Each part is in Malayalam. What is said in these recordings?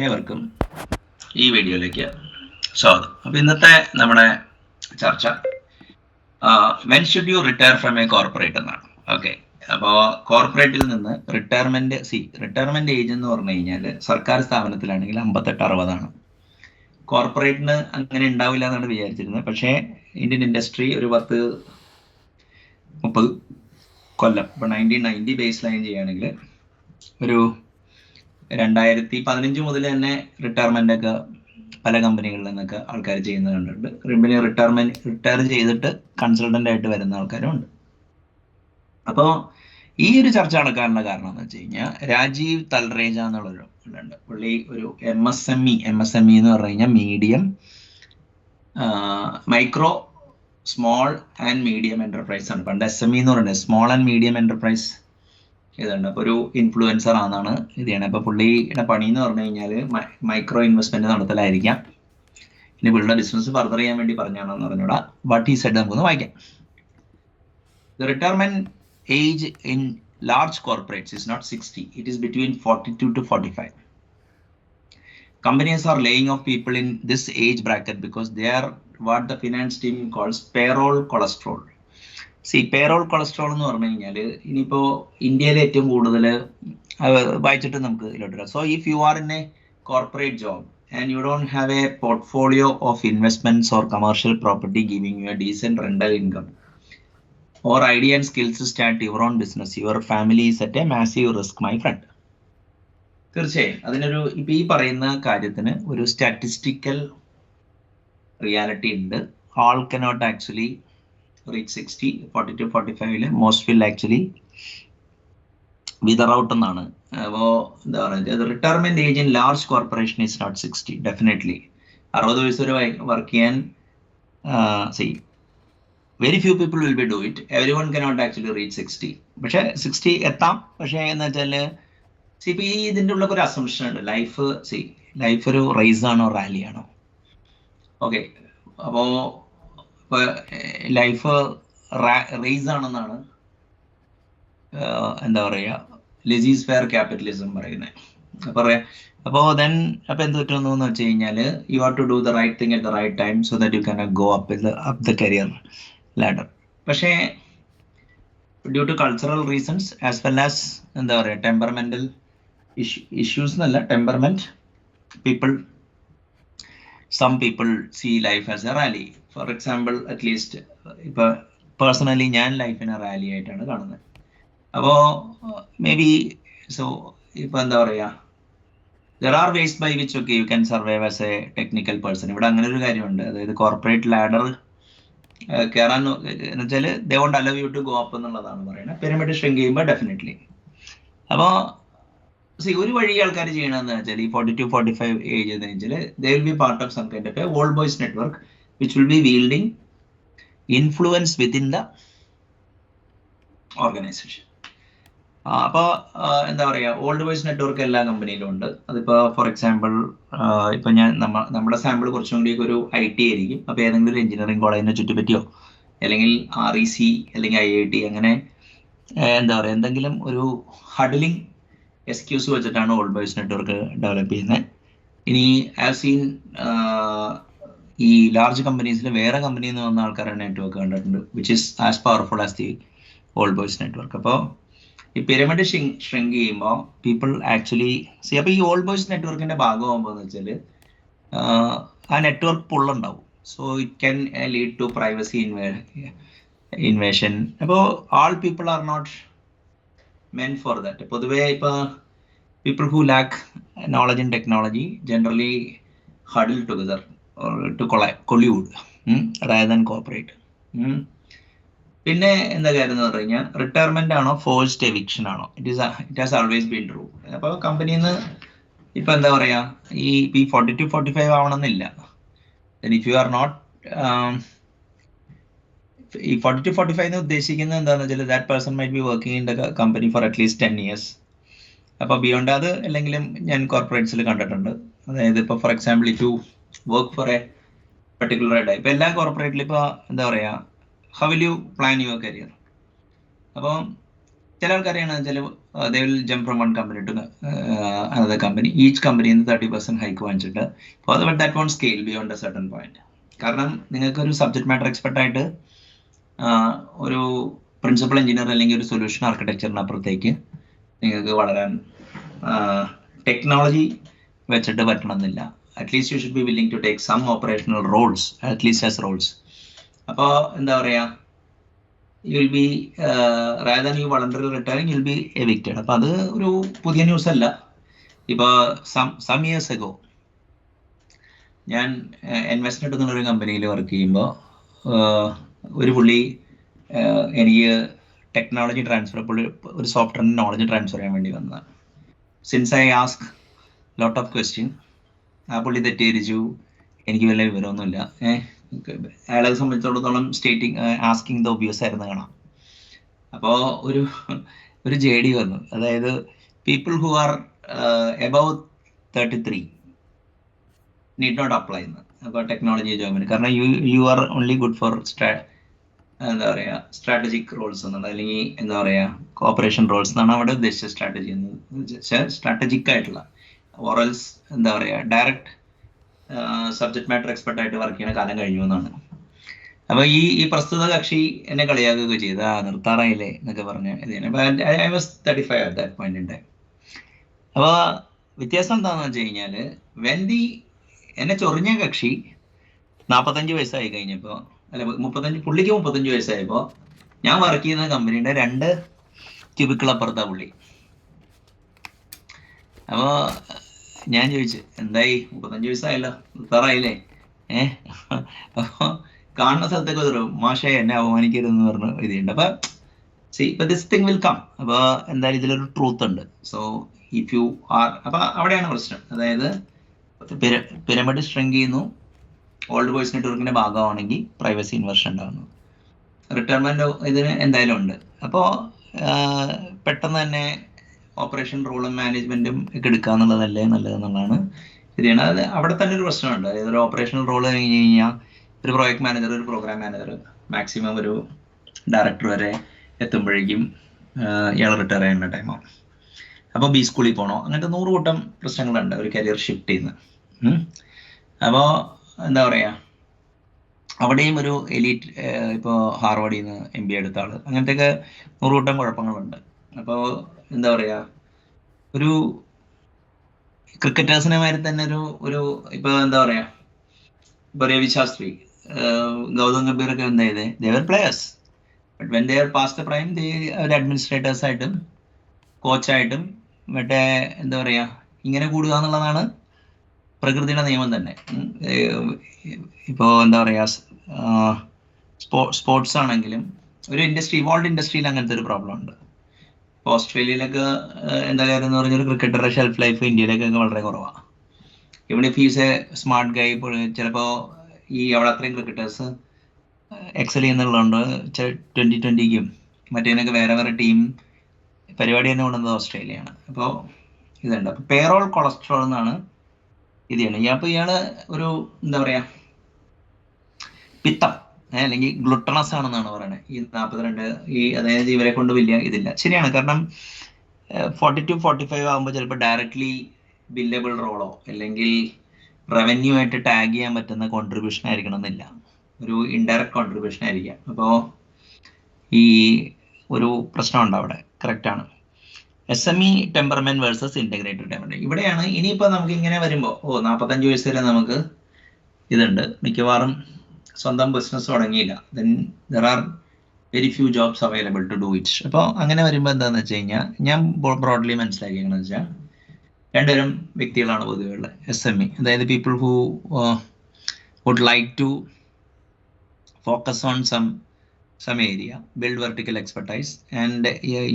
ഏവർക്കും ഈ വീഡിയോയിലേക്ക് സ്വാഗതം. അപ്പോൾ ഇന്നത്തെ നമ്മുടെ ചർച്ച when should you retire from A corporate എന്നാണ്. ഓക്കെ, അപ്പോൾ കോർപ്പറേറ്റിൽ നിന്ന് റിട്ടയർമെന്റ് ഏജ് എന്ന് പറഞ്ഞു കഴിഞ്ഞാൽ സർക്കാർ സ്ഥാപനത്തിലാണെങ്കിൽ 58-60 കോർപ്പറേറ്റിന് അങ്ങനെ ഉണ്ടാവില്ല എന്നാണ് വിചാരിച്ചിരുന്നത്. പക്ഷേ ഇന്ത്യൻ ഇൻഡസ്ട്രി ഒരു 10-30 കൊല്ലം, ഇപ്പോൾ 1990 ബേസ് ലൈൻ ചെയ്യുകയാണെങ്കിൽ ഒരു 2015 മുതൽ തന്നെ റിട്ടയർമെന്റ് ഒക്കെ പല കമ്പനികളിൽ നിന്നൊക്കെ ആൾക്കാർ ചെയ്യുന്നത് കണ്ടിട്ടുണ്ട്. റിട്ടയർ ചെയ്തിട്ട് കൺസൾട്ടന്റ് ആയിട്ട് വരുന്ന ആൾക്കാരും ഉണ്ട്. അപ്പോൾ ഈ ഒരു ചർച്ച നടക്കാനുള്ള കാരണം എന്ന് വെച്ച് കഴിഞ്ഞാൽ രാജീവ് തൽറേജ എന്നുള്ളൊരു ഉണ്ട്. പുള്ളി ഒരു MSME എന്ന് പറഞ്ഞു കഴിഞ്ഞാൽ medium, micro, small and medium enterprise ആണ്. പണ്ട് SME എന്ന് പറയുന്നത് സ്മോൾ ആൻഡ് മീഡിയം എന്റർപ്രൈസ് ഇതുണ്ട്. അപ്പോൾ ഒരു ഇൻഫ്ലുവൻസർ ആണെന്നാണ് ഇത് ചെയ്യണത്. അപ്പോൾ പുള്ളിയുടെ പണി എന്ന് പറഞ്ഞു കഴിഞ്ഞാൽ മൈക്രോ ഇൻവെസ്റ്റ്മെന്റ് നടത്തലായിരിക്കാം. ഇനി പുള്ളിയുടെ ബിസിനസ് ഫർദർ ചെയ്യാൻ വേണ്ടി പറഞ്ഞാണെന്ന് പറഞ്ഞൂടാ. വാട്ട് ഈ സെഡ് നമുക്കൊന്ന് വായിക്കാം. The retirement age in large corporates is not 60. It is between 42 to 45. Companies are laying off people in this age bracket because they are what the finance team calls payroll cholesterol. Payroll cholesterol എന്ന് പറഞ്ഞു കഴിഞ്ഞാൽ ഇനിയിപ്പോൾ ഇന്ത്യയിൽ ഏറ്റവും കൂടുതൽ വായിച്ചിട്ട് നമുക്ക് ഇതിലോട്ട്. So if you are in a corporate job and you don't have a portfolio of investments or commercial property giving you a decent rental income or idea and skills to start your own business, your family is at a massive risk my friend. തീർച്ചയായും അതിനൊരു ഇപ്പം ഈ പറയുന്ന കാര്യത്തിന് ഒരു സ്റ്റാറ്റിസ്റ്റിക്കൽ റിയാലിറ്റി ഉണ്ട്. ആൾ cannot actually reach 60. 42-45 most will actually wither out എന്നാണ്. അപ്പോൾ എന്താ പറയുക, retirement age in large corporation is not 60. Definitely 60 വയസ്സ് വരെ വർക്ക് ചെയ്യാൻ very few people will be do it. Everyone cannot actually reach 60. പക്ഷേ 60 എത്താം. പക്ഷേ എന്ന് വെച്ചാൽ ഇപ്പം ഈ ഇതിൻ്റെ ഉള്ളൊക്കെ ഒരു അസംഷൻ ഉണ്ട്. ലൈഫ് ഒരു റേസ് ആണോ റാലി ആണോ? ഓക്കെ, അപ്പോൾ ഇപ്പോൾ ലൈഫ് റേസ് ആണെന്നാണ് എന്താ പറയുക ലെസീസ് ഫെയർ ക്യാപിറ്റലിസം പറയുന്നത്. അപ്പോൾ എന്ത് പറ്റുമെന്ന് വെച്ച് കഴിഞ്ഞാൽ you have to do the right thing at the right time so that you can go up the career ladder. പക്ഷേ due to cultural reasons as well as എന്താ പറയുക ടെമ്പർമെന്റൽ ഇഷ്യൂസ് എന്നല്ല, temperament some people see life as a rally. For example, at least ഇപ്പോൾ പേഴ്സണലി ഞാൻ ലൈഫിനെ റാലി ആയിട്ടാണ് കാണുന്നത്. അപ്പോൾ മേ ബി ഇപ്പോൾ എന്താ പറയുക, there are ways by which you can survive as a technical person. ഇവിടെ അങ്ങനെ ഒരു കാര്യമുണ്ട്. അതായത് കോർപ്പറേറ്റ് ലാഡർ കയറാൻ എന്ന് വെച്ചാൽ they won't allow you to go up എന്നുള്ളതാണ് പറയുന്നത്. പിരമിഡ് ഷ്രിങ്ക് ചെയ്യുമ്പോൾ ഡെഫിനറ്റ്ലി. അപ്പോൾ ഒരു വഴി ആൾക്കാർ ചെയ്യണമെന്ന് വെച്ചാൽ ഈ 42-45 ഏജ് എന്ന് വെച്ചാൽ they will be part of some kind of a old boys network which will be wielding influence within the organization. അപ്പോൾ എന്താ പറയുക, ഓൾഡ് ബോയ്സ് നെറ്റ്വർക്ക് എല്ലാ കമ്പനിയിലും ഉണ്ട്. അതിപ്പോൾ ഫോർ എക്സാമ്പിൾ ഇപ്പം നമ്മുടെ സാമ്പിൾ കുറച്ചും കൂടി ഒരു IT ആയിരിക്കും. അപ്പോൾ ഏതെങ്കിലും ഒരു എഞ്ചിനീയറിംഗ് കോളേജിനെ ചുറ്റിപ്പറ്റിയോ അല്ലെങ്കിൽ REC അല്ലെങ്കിൽ IIT അങ്ങനെ എന്താ പറയുക എന്തെങ്കിലും ഒരു ഹഡലിംഗ് എക്സ്ക്യൂസ് വെച്ചിട്ടാണ് ഓൾഡ് ബോയ്സ് നെറ്റ്വർക്ക് ഡെവലപ്പ് ചെയ്യുന്നത്. ഇനി ഐ സീൻ ഈ ലാർജ് കമ്പനീസിൽ വേറെ കമ്പനിയിൽ നിന്ന് വന്ന ആൾക്കാരുടെ നെറ്റ്വർക്ക് കണ്ടിട്ടുണ്ട് which is as powerful as the old boys network. അപ്പോൾ ഈ പിരമിഡ് ഷ്രിങ്ക് ചെയ്യുമ്പോൾ പീപ്പിൾ ആക്ച്വലി അപ്പോൾ ഈ ഓൾഡ് ബോയ്സ് നെറ്റ്വർക്കിന്റെ ഭാഗമാകുമ്പോൾ എന്ന് വെച്ചാൽ ആ നെറ്റ്വർക്ക് പുള്ളുണ്ടാവും. So it can lead to privacy invasion. അപ്പോൾ all people are not meant for that. പൊതുവേ ഇപ്പോൾ people who lack knowledge in technology generally huddle together or to collude rather than cooperate. പിന്നെ എന്താ കാര്യം എന്ന് പറഞ്ഞു കഴിഞ്ഞാൽ റിട്ടയർമെന്റ് ആണോ ഫോഴ്സ്ഡ് എവിക്ഷൻ ആണോ, it has always been true. അപ്പോൾ കമ്പനിയിൽ നിന്ന് ഇപ്പം എന്താ പറയുക ഈ 42-45 ആവണമെന്നില്ല. ഇഫ് യു ആർ നോട്ട് ഈ 42-45 ഉദ്ദേശിക്കുന്നത് എന്താണെന്ന് വെച്ചാൽ that person might be working in the company for at least 10 years. അപ്പോൾ ബിയോണ്ട് അത് അല്ലെങ്കിലും ഞാൻ കോർപ്പറേറ്റ്സിൽ കണ്ടിട്ടുണ്ട്. അതായത് ഇപ്പോൾ for example if you work for a particular day, ഇപ്പോൾ എല്ലാ കോർപ്പറേറ്റിലും ഇപ്പോൾ എന്താ പറയുക how will you plan your career. അപ്പോൾ ചില ആൾക്കാരെയാണ് വെച്ചാൽ they will jump from one company to another company, each കമ്പനിയിൽ നിന്ന് 30% ഹൈക്ക് വാങ്ങിച്ചിട്ട് but that won't scale beyond A certain point. കാരണം നിങ്ങൾക്ക് ഒരു സബ്ജക്ട് മാറ്റർ എക്സ്പെർട്ട് ആയിട്ട് ഒരു പ്രിൻസിപ്പൽ എഞ്ചിനീയർ അല്ലെങ്കിൽ ഒരു സൊല്യൂഷൻ ആർക്കിടെക്ചറിന് അപ്പുറത്തേക്ക് നിങ്ങൾക്ക് വളരാൻ ടെക്നോളജി വെച്ചിട്ട് പറ്റണമെന്നില്ല. At least you should be willing to take some operational roles, at least as roles. അപ്പോൾ എന്താ പറയുക, you will be rather than you voluntary retiring you will be evicted. അപ്പം അത് ഒരു പുതിയ ന്യൂസ് അല്ല. ഇപ്പോൾ സം ഇയേഴ്സ് എഗോ ഞാൻ ഇൻവെസ്റ്റ്മെന്റ് എന്നുള്ളൊരു കമ്പനിയിൽ വർക്ക് ചെയ്യുമ്പോൾ ഒരു പുള്ളി എനിക്ക് ടെക്നോളജി ട്രാൻസ്ഫർ, പുള്ളി ഒരു സോഫ്റ്റ്വെയറിന് നോളജ് ട്രാൻസ്ഫർ ചെയ്യാൻ വേണ്ടി വന്നതാണ്. Since I ask lot of question, ആ പുള്ളി തെറ്റിദ്ധരിച്ചു എനിക്ക് വല്ല വിവരമൊന്നുമില്ല. അയാളെ സംബന്ധിച്ചിടത്തോളം ആസ്കിങ് ദ ഒബ്വിയസ് ആയിരുന്നു കാണാം. അപ്പോൾ ഒരു JD വന്നു, അതായത് people who are above 33 need not apply എന്ന്. അപ്പോൾ ടെക്നോളജി ജോബിന്, കാരണം you are only good for എന്താ പറയുക സ്ട്രാറ്റജിക് റോൾസ് എന്നുള്ളത്, അല്ലെങ്കിൽ എന്താ പറയുക കോപ്പറേഷൻ റോൾസ് എന്നാണ് അവിടെ ഉദ്ദേശിച്ച സ്ട്രാറ്റജി എന്ന്. സ്ട്രാറ്റജിക് ആയിട്ടുള്ള ഓറൽസ് എന്താ പറയുക ഡയറക്റ്റ് സബ്ജക്ട് മാറ്റർ എക്സ്പെർട്ട് ആയിട്ട് വർക്ക് ചെയ്യുന്ന കാലം കഴിഞ്ഞു എന്നാണ്. അപ്പോൾ ഈ പ്രസ്തുത കക്ഷി എന്നെ കളിയാക്കുകയൊക്കെ ചെയ്ത് നിർത്താറായില്ലേ എന്നൊക്കെ പറഞ്ഞ് I was 35 at that point in time. അപ്പോൾ വ്യത്യാസം എന്താണെന്ന് വെച്ച് കഴിഞ്ഞാൽ എന്നെ ചൊറിഞ്ഞ കക്ഷി 45 വയസ്സായി കഴിഞ്ഞപ്പോൾ, അല്ല 35, പുള്ളിക്ക് 35 വയസ്സായപ്പോൾ ഞാൻ വർക്ക് ചെയ്യുന്ന കമ്പനിയുടെ 2 ക്യൂബിക്കിൾ അപ്പുറത്താ പുള്ളി. അപ്പോൾ ഞാൻ ചോദിച്ചു, എന്തായി 35 വയസ്സായല്ലോ, നിർത്താറായില്ലേ? അപ്പോൾ കാണുന്ന സ്ഥലത്തൊക്കെ വരും, മാഷേ എന്നെ അവമാനിക്കരുതെന്ന് പറഞ്ഞു ഇതുണ്ട്. അപ്പം ഇപ്പൊ ദിസ് തിങ് വിൽ കം. അപ്പോൾ എന്തായാലും ഇതിലൊരു ട്രൂത്ത് ഉണ്ട്. സോ ഇഫ് യു ആർ, അപ്പം അവിടെയാണ് പ്രശ്നം. അതായത് പിരമിഡ് സ്ട്രിങ്ക് ചെയ്യുന്നു, ഓൾഡ് ബോയ്സ് നെറ്റ്വർക്കിന്റെ ഭാഗമാണെങ്കിൽ പ്രൈവസി ഇൻവെർഷൻ ഉണ്ടാകുന്നു, റിട്ടയർമെന്റ് ഇതിന് എന്തായാലും ഉണ്ട്. അപ്പോൾ പെട്ടെന്ന് തന്നെ ഓപ്പറേഷൻ റോളും മാനേജ്മെന്റും ഒക്കെ എടുക്കുക എന്നുള്ളതല്ലേ നല്ലതെന്നുള്ളതാണ് ശരിയാണ്. അത് അവിടെ തന്നെ ഒരു പ്രശ്നമുണ്ട്. അതായത് ഒരു ഓപ്പറേഷണൽ റോൾ കഴിഞ്ഞ് കഴിഞ്ഞാൽ ഒരു പ്രോജക്ട് മാനേജർ, ഒരു പ്രോഗ്രാം മാനേജർ, മാക്സിമം ഒരു ഡയറക്ടർ വരെ എത്തുമ്പോഴേക്കും ഇയാൾ റിട്ടയർ ചെയ്യേണ്ട ടൈമാവും. അപ്പോൾ ബി സ്കൂളിൽ പോകണോ, അങ്ങനത്തെ 100 കൂട്ടം പ്രശ്നങ്ങളുണ്ട് ഒരു കരിയർ ഷിഫ്റ്റ് ചെയ്യുന്ന. അപ്പോൾ എന്താ പറയുക, അവിടെയും ഒരു എലീറ്റ്, ഇപ്പോൾ ഹാർവാർഡിൽ നിന്ന് MBA എടുത്ത ആൾ, അങ്ങനത്തെയൊക്കെ 100 കൂട്ടം കുഴപ്പങ്ങളുണ്ട്. അപ്പോൾ എന്താ പറയുക, ഒരു ക്രിക്കറ്റേഴ്സിനെ മാതിരി തന്നെ ഒരു ഇപ്പോൾ എന്താ പറയുക, ഇപ്പോൾ രവി ശാസ്ത്രി, ഗൗതം ഗംഭീറൊക്കെ എന്താ ചെയ്തേ, they were players, but when they are past the prime ഒരു അഡ്മിനിസ്ട്രേറ്റേഴ്സ് ആയിട്ടും കോച്ചായിട്ടും മറ്റേ എന്താ പറയുക ഇങ്ങനെ കൂടുക എന്നുള്ളതാണ് പ്രകൃതിയുടെ നിയമം തന്നെ. ഇപ്പോൾ എന്താ പറയുക സ്പോർട്സ് ആണെങ്കിലും ഒരു ഇവോൾഡ് ഇൻഡസ്ട്രിയിൽ അങ്ങനത്തെ ഒരു പ്രോബ്ലം ഉണ്ട്. ഇപ്പോൾ ഓസ്ട്രേലിയയിലൊക്കെ എന്താ കാര്യം എന്ന് പറഞ്ഞാൽ ക്രിക്കറ്ററുടെ ഷെൽഫ് ലൈഫ് ഇന്ത്യയിലേക്കൊക്കെ വളരെ കുറവാണ്. ഇവിടെ ഫീസ് സ്മാർട്ട് ഗൈ ചിലപ്പോൾ അവിടെ അത്രയും ക്രിക്കറ്റേഴ്സ് എക്സൽ ചെയ്യുന്നുള്ളതുകൊണ്ട് 2020ക്കും മറ്റേതിനൊക്കെ വേറെ ടീം പരിപാടി തന്നെ കൊണ്ടുവന്നത് ഓസ്ട്രേലിയയാണ്. അപ്പോൾ ഇതുണ്ട്. അപ്പോൾ പേറോൾ കൊളസ്ട്രോൾ എന്നാണ് ഇത് ചെയ്യണം. അപ്പോൾ ഇയാൾ ഒരു എന്താ പറയുക പിത്തം അല്ലെങ്കിൽ ഗ്ലുട്ടണസ് ആണെന്നാണ് പറയുന്നത് ഈ 42. അതായത് ഇവരെ കൊണ്ട് വലിയ ഇതില്ല. ശരിയാണ്, കാരണം 40-45 ആകുമ്പോൾ ചിലപ്പോൾ ഡയറക്ട്ലി ബില്ലബിൾ റോളോ അല്ലെങ്കിൽ റവന്യൂ ആയിട്ട് ടാഗ് ചെയ്യാൻ പറ്റുന്ന കോൺട്രിബ്യൂഷൻ ആയിരിക്കണം എന്നില്ല, ഒരു ഇൻഡയറക്റ്റ് കോൺട്രിബ്യൂഷൻ ആയിരിക്കാം. അപ്പോൾ ഈ ഒരു പ്രശ്നമുണ്ട് അവിടെ. കറക്റ്റാണ്. SME temperament versus integrated temperament. ഇവിടെയാണ് ഇനിയിപ്പോൾ നമുക്ക് ഇങ്ങനെ വരുമ്പോൾ 45 വയസ്സ് വരെ നമുക്ക് ഇതുണ്ട്, മിക്കവാറും സ്വന്തം ബിസിനസ് തുടങ്ങിയില്ല, then there are very few jobs available to do it. അപ്പോൾ അങ്ങനെ വരുമ്പോൾ എന്താണെന്ന് വെച്ച് കഴിഞ്ഞാൽ ഞാൻ ബ്രോഡ്ലി മനസ്സിലാക്കിയെന്ന് വെച്ചാൽ 2 തരം വ്യക്തികളാണ് പൊതുവെ ഉള്ളത്. SME, അതായത് people who would like to focus on some area, build vertical expertise and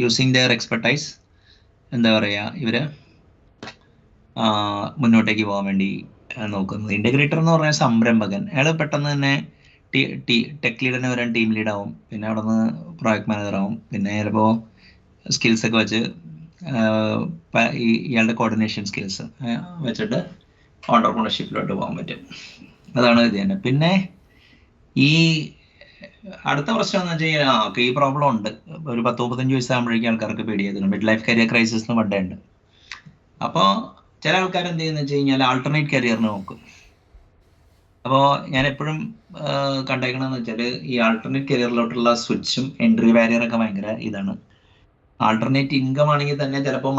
using their expertise എന്താ പറയുക ഇവര് മുന്നോട്ടേക്ക് പോകാൻ വേണ്ടി നോക്കുന്നത്. ഇൻ്റഗ്രേറ്റർ എന്ന് പറഞ്ഞാൽ സംരംഭകൻ. അയാൾ പെട്ടെന്ന് തന്നെ ടെക് ലീഡറിന് വരാൻ ടീം ലീഡാവും, പിന്നെ അവിടെ നിന്ന് പ്രോജക്ട് മാനേജർ ആവും, പിന്നെ ചിലപ്പോൾ സ്കിൽസൊക്കെ വെച്ച് ഇയാളുടെ കോർഡിനേഷൻ സ്കിൽസ് വെച്ചിട്ട് ഓണ്ടർപ്രണർഷിപ്പിലോട്ട് പോകാൻ പറ്റും. അതാണ് ഇത് തന്നെ. പിന്നെ ഈ അടുത്ത പ്രശ്നം എന്ന് വെച്ച് കഴിഞ്ഞാൽ ഓക്കെ ഈ പ്രോബ്ലം ഉണ്ട്. ഒരു 10-35 വയസ്സാകുമ്പോഴേക്കും ആൾക്കാർക്ക് പേടിയായിരുന്നു. മിഡ് ലൈഫ് കരിയർ ക്രൈസിസ് എന്ന് പണ്ടേ ഉണ്ട്. അപ്പോൾ ചില ആൾക്കാർ എന്ത് ചെയ്യുന്ന വെച്ച് കഴിഞ്ഞാൽ ആൾട്ടർനേറ്റ് കരിയറിന് നോക്കും. അപ്പോൾ ഞാൻ എപ്പോഴും കണ്ടേക്കണമെന്ന് വെച്ചാൽ ഈ ആൾട്ടർനേറ്റ് കരിയറിലോട്ടുള്ള സ്വിച്ചും എൻട്രി ബാരിയറൊക്കെ ഭയങ്കര ഇതാണ്. ആൾട്ടർനേറ്റ് ഇൻകം ആണെങ്കിൽ തന്നെ ചിലപ്പോൾ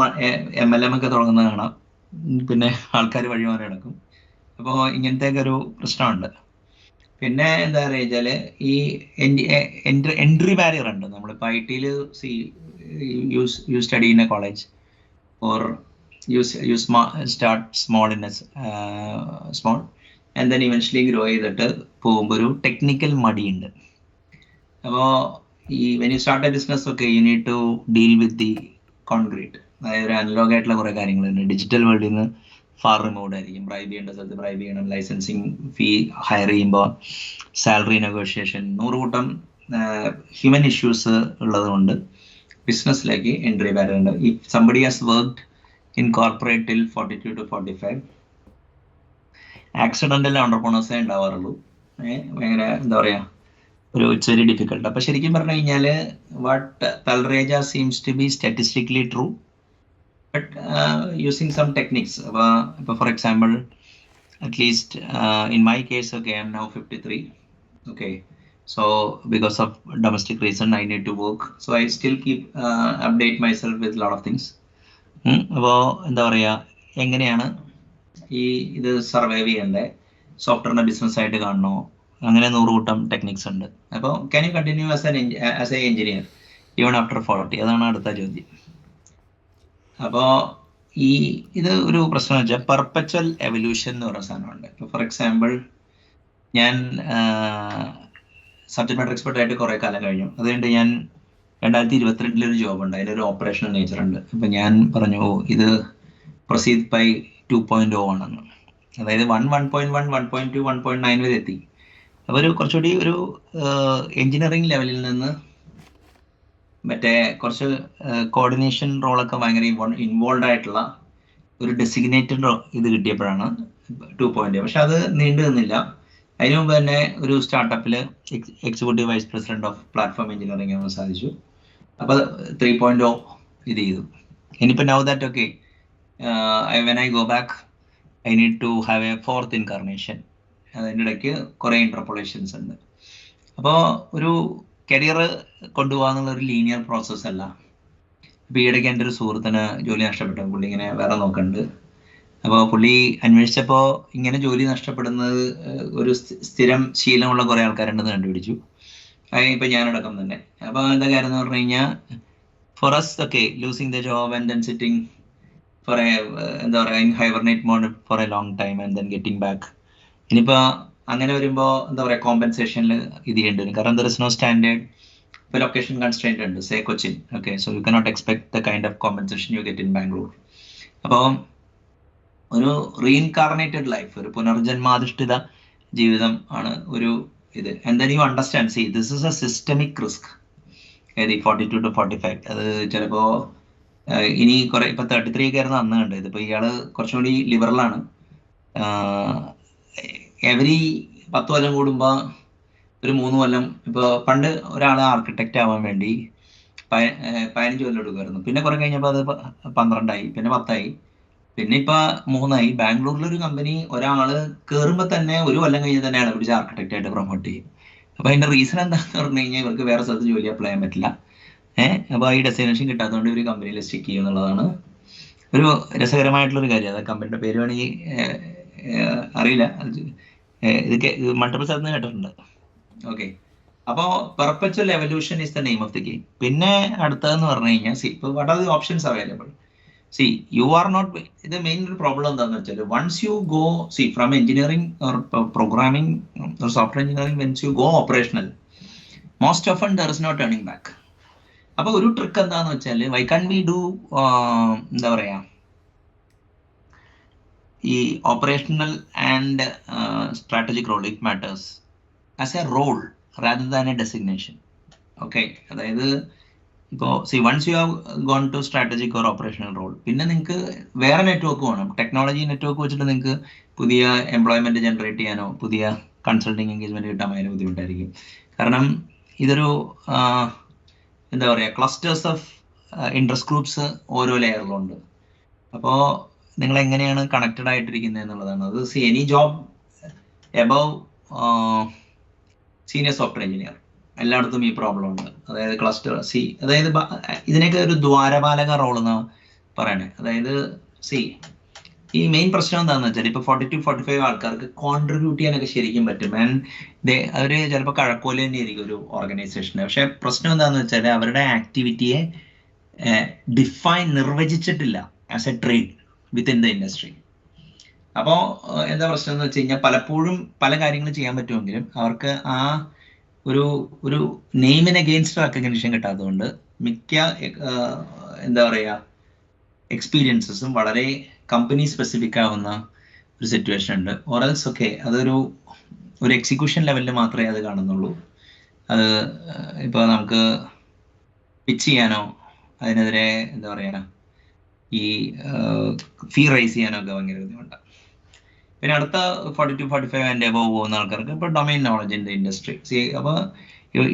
MLM ഒക്കെ തുടങ്ങുന്നത് കാണാം. പിന്നെ ആൾക്കാർ വഴിമാറി നടക്കും. അപ്പോൾ ഇങ്ങനത്തെയൊക്കെ ഒരു പ്രശ്നമുണ്ട്. പിന്നെ എന്താ പറയുക വെച്ചാൽ ഈ എൻട്രി ബാരിയർ ഉണ്ട്. നമ്മളിപ്പോൾ IT-ൽ you study in a college or you start small in small and then eventually grow ചെയ്തിട്ട് പോകുമ്പോൾ ഒരു ടെക്നിക്കൽ മടിയുണ്ട്. അപ്പോൾ ഈ when you start a business ഒക്കെ you need to deal with the concrete. അതായത് ഒരു അനലോഗ് ആയിട്ടുള്ള കുറേ കാര്യങ്ങളുണ്ട്. ഡിജിറ്റൽ വേൾഡിൽ നിന്ന് ഫാർ റിമൂവ്ഡ് ആയിരിക്കും. ബ്രൈബ് ചെയ്യേണ്ട സ്ഥലത്ത് ബ്രൈബ് ചെയ്യണം. ലൈസൻസിങ് ഫീ ഹയർ ചെയ്യുമ്പോൾ സാലറി നെഗോഷിയേഷൻ 100 കൂട്ടം ഹ്യൂമൻ ഇഷ്യൂസ് ഉള്ളത് കൊണ്ട് ബിസിനസ്സിലേക്ക് എൻട്രി ബാരിയർ ഉണ്ട്. If somebody has worked in corporate till 42 to 45 accidental ഓണ്ടർപ്രണേഴ്സേ ഉണ്ടാവാറുള്ളൂ. ഭയങ്കര എന്താ പറയുക ഒരു ഇറ്റ്സ് വെരി ഡിഫിക്കൽട്ട്. അപ്പോൾ ശരിക്കും പറഞ്ഞു കഴിഞ്ഞാൽ what Talreja seems to be statistically true, but using some techniques. അപ്പോൾ for example at least in my case ഒക്കെ I am now 53. Okay, so because of domestic reason I need to work, so I still keep update myself with a lot of things. അപ്പോൾ എന്താ പറയുക എങ്ങനെയാണ് ഇത് സർവൈവ് ചെയ്യണ്ടേ, സോഫ്റ്റ്വെയറിനെ ബിസിനസ്സായിട്ട് കാണണോ, അങ്ങനെ 100 കൂട്ടം ടെക്നിക്സ് ഉണ്ട്. അപ്പോൾ can you continue as A engineer even after 40? അതാണ് അടുത്ത ചോദ്യം. അപ്പോൾ ഇത് ഒരു പ്രശ്നം വെച്ചാൽ പെർപ്പച്വൽ എവല്യൂഷൻ എന്ന് പറയുന്ന സാധനമുണ്ട്. ഇപ്പോൾ ഫോർ എക്സാമ്പിൾ ഞാൻ സബ്ജക്ട് മാറ്റർ എക്സ്പെർട്ട് ആയിട്ട് കുറേ കാലം കഴിഞ്ഞു. അതുകൊണ്ട് ഞാൻ 2022 ഒരു ജോബ് ഉണ്ട്, അതിലൊരു ഓപ്പറേഷണൽ നേച്ചർ ഉണ്ട്. അപ്പം ഞാൻ പറഞ്ഞു ഇത് പ്രൊസീഡ് ബൈ 2.0 ആണെന്ന്. അതായത് 1.1 1.2 1.9 വരെ എത്തി. അപ്പോൾ ഒരു കുറച്ചുകൂടി ഒരു എഞ്ചിനീയറിംഗ് ലെവലിൽ നിന്ന് മറ്റേ കുറച്ച് കോർഡിനേഷൻ റോളൊക്കെ ഭയങ്കര ഇൻവോൾവ് ആയിട്ടുള്ള ഒരു ഡെസിഗ്നേറ്റഡ് ഇത് കിട്ടിയപ്പോഴാണ് 2.0. പക്ഷെ അത് നീണ്ടു നിന്നില്ല. അതിനു മുമ്പ് തന്നെ ഒരു സ്റ്റാർട്ടപ്പിൽ executive vice president of platform engineering ആവാൻ സാധിച്ചു. അപ്പോൾ 3.0 ഇത് ചെയ്തു. ഇനിയിപ്പോൾ now that okay when I go back I need to have a 4th incarnation. അതിൻ്റെ ഇടയ്ക്ക് കുറേ ഇൻ്റർപൊളേഷൻസ് ഉണ്ട്. അപ്പോൾ ഒരു കരിയർ കൊണ്ടുപോകുക എന്നുള്ളൊരു ലീനിയർ പ്രോസസ്സ് അല്ല. ഇപ്പോൾ ഈയിടയ്ക്ക് എൻ്റെ ഒരു സുഹൃത്തിന് ജോലി നഷ്ടപ്പെട്ടു. പുള്ളി ഇങ്ങനെ വേറെ നോക്കുന്നുണ്ട്. അപ്പോൾ പുള്ളി അന്വേഷിച്ചപ്പോൾ ഇങ്ങനെ ജോലി നഷ്ടപ്പെടുന്നത് ഒരു സ്ഥിരം ശീലമുള്ള കുറേ ആൾക്കാരുണ്ടെന്ന് കണ്ടുപിടിച്ചു. ഇപ്പം ഞാനടക്കം തന്നെ. അപ്പോൾ എന്താ കാര്യം എന്ന് പറഞ്ഞു കഴിഞ്ഞാൽ for us okay losing the job and then sitting for എന്താ പറയുക in hibernate mode for a long time and then getting back. ഇനിയിപ്പോൾ അങ്ങനെ വരുമ്പോൾ എന്താ പറയുക കോമ്പൻസേഷനിൽ ഇത് ചെയ്യേണ്ടി വരും. കാരണം ദർ ഇസ് നോ സ്റ്റാൻഡേർഡ്. ഇപ്പോൾ ലൊക്കേഷൻ കൺസ്ട്രെയിൻ്റ് ഉണ്ട്, say Cochin. Okay, so you cannot expect the kind of compensation you get in Bangalore. അപ്പോൾ ഒരു റീഇൻകാർണേറ്റഡ് ലൈഫ്, ഒരു പുനർജന്മാധിഷ്ഠിത ജീവിതം ആണ് ഒരു ഇത്. And then you understand, see this is A systemic risk. ഏത് 42 to 45 അത് ചിലപ്പോൾ ഇനി കുറേ ഇപ്പോൾ 33 ഒക്കെ ആയിരുന്നു അന്ന് കണ്ടത്. ഇതിപ്പോൾ ഇയാൾ കുറച്ചും കൂടി ലിബറലാണ്. എവരി 10 കൊല്ലം കൂടുമ്പോൾ ഒരു 3 കൊല്ലം. ഇപ്പോൾ പണ്ട് ഒരാൾ ആർക്കിടെക്റ്റ് ആവാൻ വേണ്ടി 15 കൊല്ലം എടുക്കുമായിരുന്നു. പിന്നെ കുറേ കഴിഞ്ഞപ്പോൾ അത് 12 ആയി, പിന്നെ 10 ആയി, പിന്നെ ഇപ്പൊ 3 ആയി. ബാംഗ്ലൂരിലൊരു കമ്പനി ഒരാൾ കയറുമ്പോൾ തന്നെ 1 കൊല്ലം കഴിഞ്ഞ് തന്നെ അയാളെ പിടിച്ച് ആർക്കിടെക്റ്റ് ആയിട്ട് പ്രൊമോട്ട് ചെയ്യും. അപ്പൊ അതിന്റെ റീസൺ എന്താണെന്ന് പറഞ്ഞു കഴിഞ്ഞാൽ ഇവർക്ക് വേറെ സ്ഥലത്ത് ജോലി അപ്ലൈ ചെയ്യാൻ പറ്റില്ല. അപ്പോൾ ഈ ഡെസ്റ്റിനേഷൻ കിട്ടാത്തതുകൊണ്ട് ഇവർ കമ്പനിയിൽ സ്റ്റിക്ക് ചെയ്യും എന്നുള്ളതാണ് ഒരു രസകരമായിട്ടുള്ളൊരു കാര്യം. അത് കമ്പനിയുടെ പേര് വേണമെങ്കിൽ അറിയില്ല, ഇത് മൾട്ടിപ്പിൾ സ്ഥലത്ത് നിന്ന് കേട്ടിട്ടുണ്ട്. ഓക്കെ, അപ്പോൾ perpetual evolution is the name of the game. പിന്നെ അടുത്തതെന്ന് പറഞ്ഞു കഴിഞ്ഞാൽ ഇപ്പോൾ what are the options available? See, you are not, the main problem എന്താണെന്ന് വെച്ചാൽ once you go, see, from engineering or programming or software engineering, once you go operational, most often there is no turning back. അപ്പോൾ ഒരു ട്രിക്ക് എന്താണെന്ന് വെച്ചാൽ why can't we do എന്താ പറയുക ഈ operational and strategic role, it matters as a role rather than a designation. Okay, അതായത് ഇപ്പോൾ once you have gone to strategic or operational role, പിന്നെ നിങ്ങൾക്ക് വേറെ നെറ്റ്വർക്ക് വേണം. ടെക്നോളജി നെറ്റ്വർക്ക് വെച്ചിട്ട് നിങ്ങൾക്ക് പുതിയ എംപ്ലോയ്മെന്റ് ജനറേറ്റ് ചെയ്യാനോ പുതിയ കൺസൾട്ടിങ് എൻഗേജ്മെന്റ് കിട്ടാൻ ഭയങ്കര ബുദ്ധിമുട്ടായിരിക്കും. കാരണം ഇതൊരു എന്താ പറയുക, ക്ലസ്റ്റേഴ്സ് ഓഫ് ഇൻട്രസ്റ്റ് ഗ്രൂപ്പ്സ് ഓരോ ലെയറിലുണ്ട്. അപ്പോൾ നിങ്ങൾ എങ്ങനെയാണ് കണക്റ്റഡ് ആയിട്ടിരിക്കുന്നത് എന്നുള്ളതാണ് അത്. Any job above senior software engineer എല്ലായിടത്തും ഈ പ്രോബ്ലം ഉണ്ട്. അതായത് ക്ലസ്റ്റർ അതായത് ഇതിനൊക്കെ ഒരു ദ്വാരപാലക റോൾ എന്ന് പറയണേ. അതായത് ഈ മെയിൻ പ്രശ്നം എന്താണെന്ന് വെച്ചാൽ ഇപ്പോൾ 40 to 45 ആൾക്കാർക്ക് കോൺട്രിബ്യൂട്ട് ചെയ്യാനൊക്കെ ശരിക്കും പറ്റും. ആൻഡ് അവർ ചിലപ്പോൾ കഴക്കോല് തന്നെ ആയിരിക്കും ഒരു ഓർഗനൈസേഷന്. പക്ഷെ പ്രശ്നം എന്താണെന്ന് വെച്ചാൽ അവരുടെ ആക്ടിവിറ്റിയെ നിർവചിച്ചിട്ടില്ല as a trade within the industry. അപ്പോൾ എന്താ പ്രശ്നം എന്ന് വെച്ച് കഴിഞ്ഞാൽ പലപ്പോഴും പല കാര്യങ്ങൾ ചെയ്യാൻ പറ്റുമെങ്കിലും അവർക്ക് ആ ഒരു നെയിമിന് അഗെയിൻസ്റ്റ് റെക്കഗ്നിഷൻ കിട്ടാത്തതുകൊണ്ട് മിക്ക എന്താ പറയുക എക്സ്പീരിയൻസസും വളരെ കമ്പനി സ്പെസിഫിക് ആവുന്ന ഒരു സിറ്റുവേഷൻ ഉണ്ട്. ഓറൽസ് ഒക്കെ അതൊരു എക്സിക്യൂഷൻ ലെവലിൽ മാത്രമേ അത് കാണുന്നുള്ളൂ. അത് ഇപ്പോൾ നമുക്ക് പിച്ച് ചെയ്യാനോ അതിനെതിരെ എന്താ പറയുക ഈ ഫീ റൈസ് ചെയ്യാനോ ഒക്കെ ഭയങ്കര ബുദ്ധിമുട്ടാണ്. പിന്നെ അടുത്ത 40 to 45 ആൻഡ് എബവ് പോകുന്ന ആൾക്കാർക്ക് ഇപ്പോൾ domain knowledge in the industry. അപ്പോൾ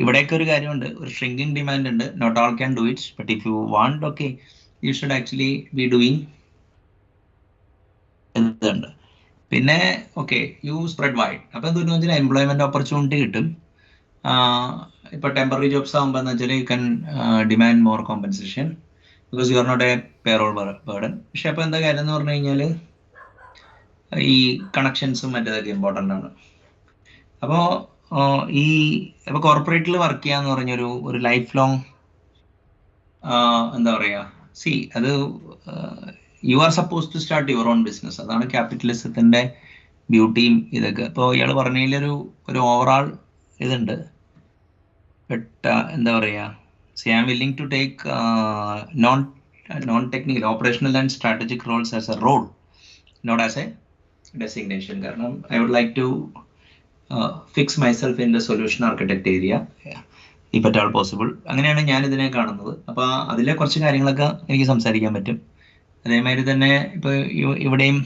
ഇവിടെയൊക്കെ ഒരു കാര്യമുണ്ട്, ഒരു ഷ്രിങ്കിങ് ഡിമാൻഡ് ഉണ്ട്. Not all can do it, but if you want okay you should actually be doing എന്തുണ്ട്. പിന്നെ ഓക്കെ യു സ്പ്രെഡ് വൈഡ്. അപ്പോൾ എന്താണെന്ന് വെച്ചാൽ എംപ്ലോയ്മെന്റ് ഓപ്പർച്യൂണിറ്റി കിട്ടും. ഇപ്പോൾ ടെമ്പററി ജോബ്സ് ആകുമ്പോൾ എന്ന് വെച്ചാൽ you can demand more compensation because you are not a payroll burden. പക്ഷെ അപ്പോൾ എന്താ കാര്യം എന്ന് പറഞ്ഞു കഴിഞ്ഞാൽ ഈ കണക്ഷൻസും മറ്റേതൊക്കെ ഇമ്പോർട്ടൻ്റ് ആണ്. അപ്പോൾ ഇപ്പോൾ കോർപ്പറേറ്റിൽ വർക്ക് ചെയ്യാന്ന് പറഞ്ഞൊരു ലൈഫ് ലോങ് എന്താ പറയുക അത് you are suppose to start your own business. അതാണ് ക്യാപിറ്റലിസത്തിൻ്റെ ബ്യൂട്ടിയും ഇതൊക്കെ. ഇപ്പോൾ ഇയാൾ പറഞ്ഞതിലൊരു ഓവറാൾ ഇതുണ്ട്. ബട്ട് എന്താ പറയുക I am willing to take non technical operational and strategic roles as a role, not as a designation. കാരണം I would like to fix myself in the solution architect area if at all possible. അങ്ങനെയാണ് ഞാൻ ഇതിനെ കാണുന്നത്. അപ്പോൾ അതിലെ കുറച്ച് കാര്യങ്ങളൊക്കെ എനിക്ക് സംസാരിക്കാൻ പറ്റും. അതേമാതിരി തന്നെ ഇപ്പോൾ ഇവിടെയും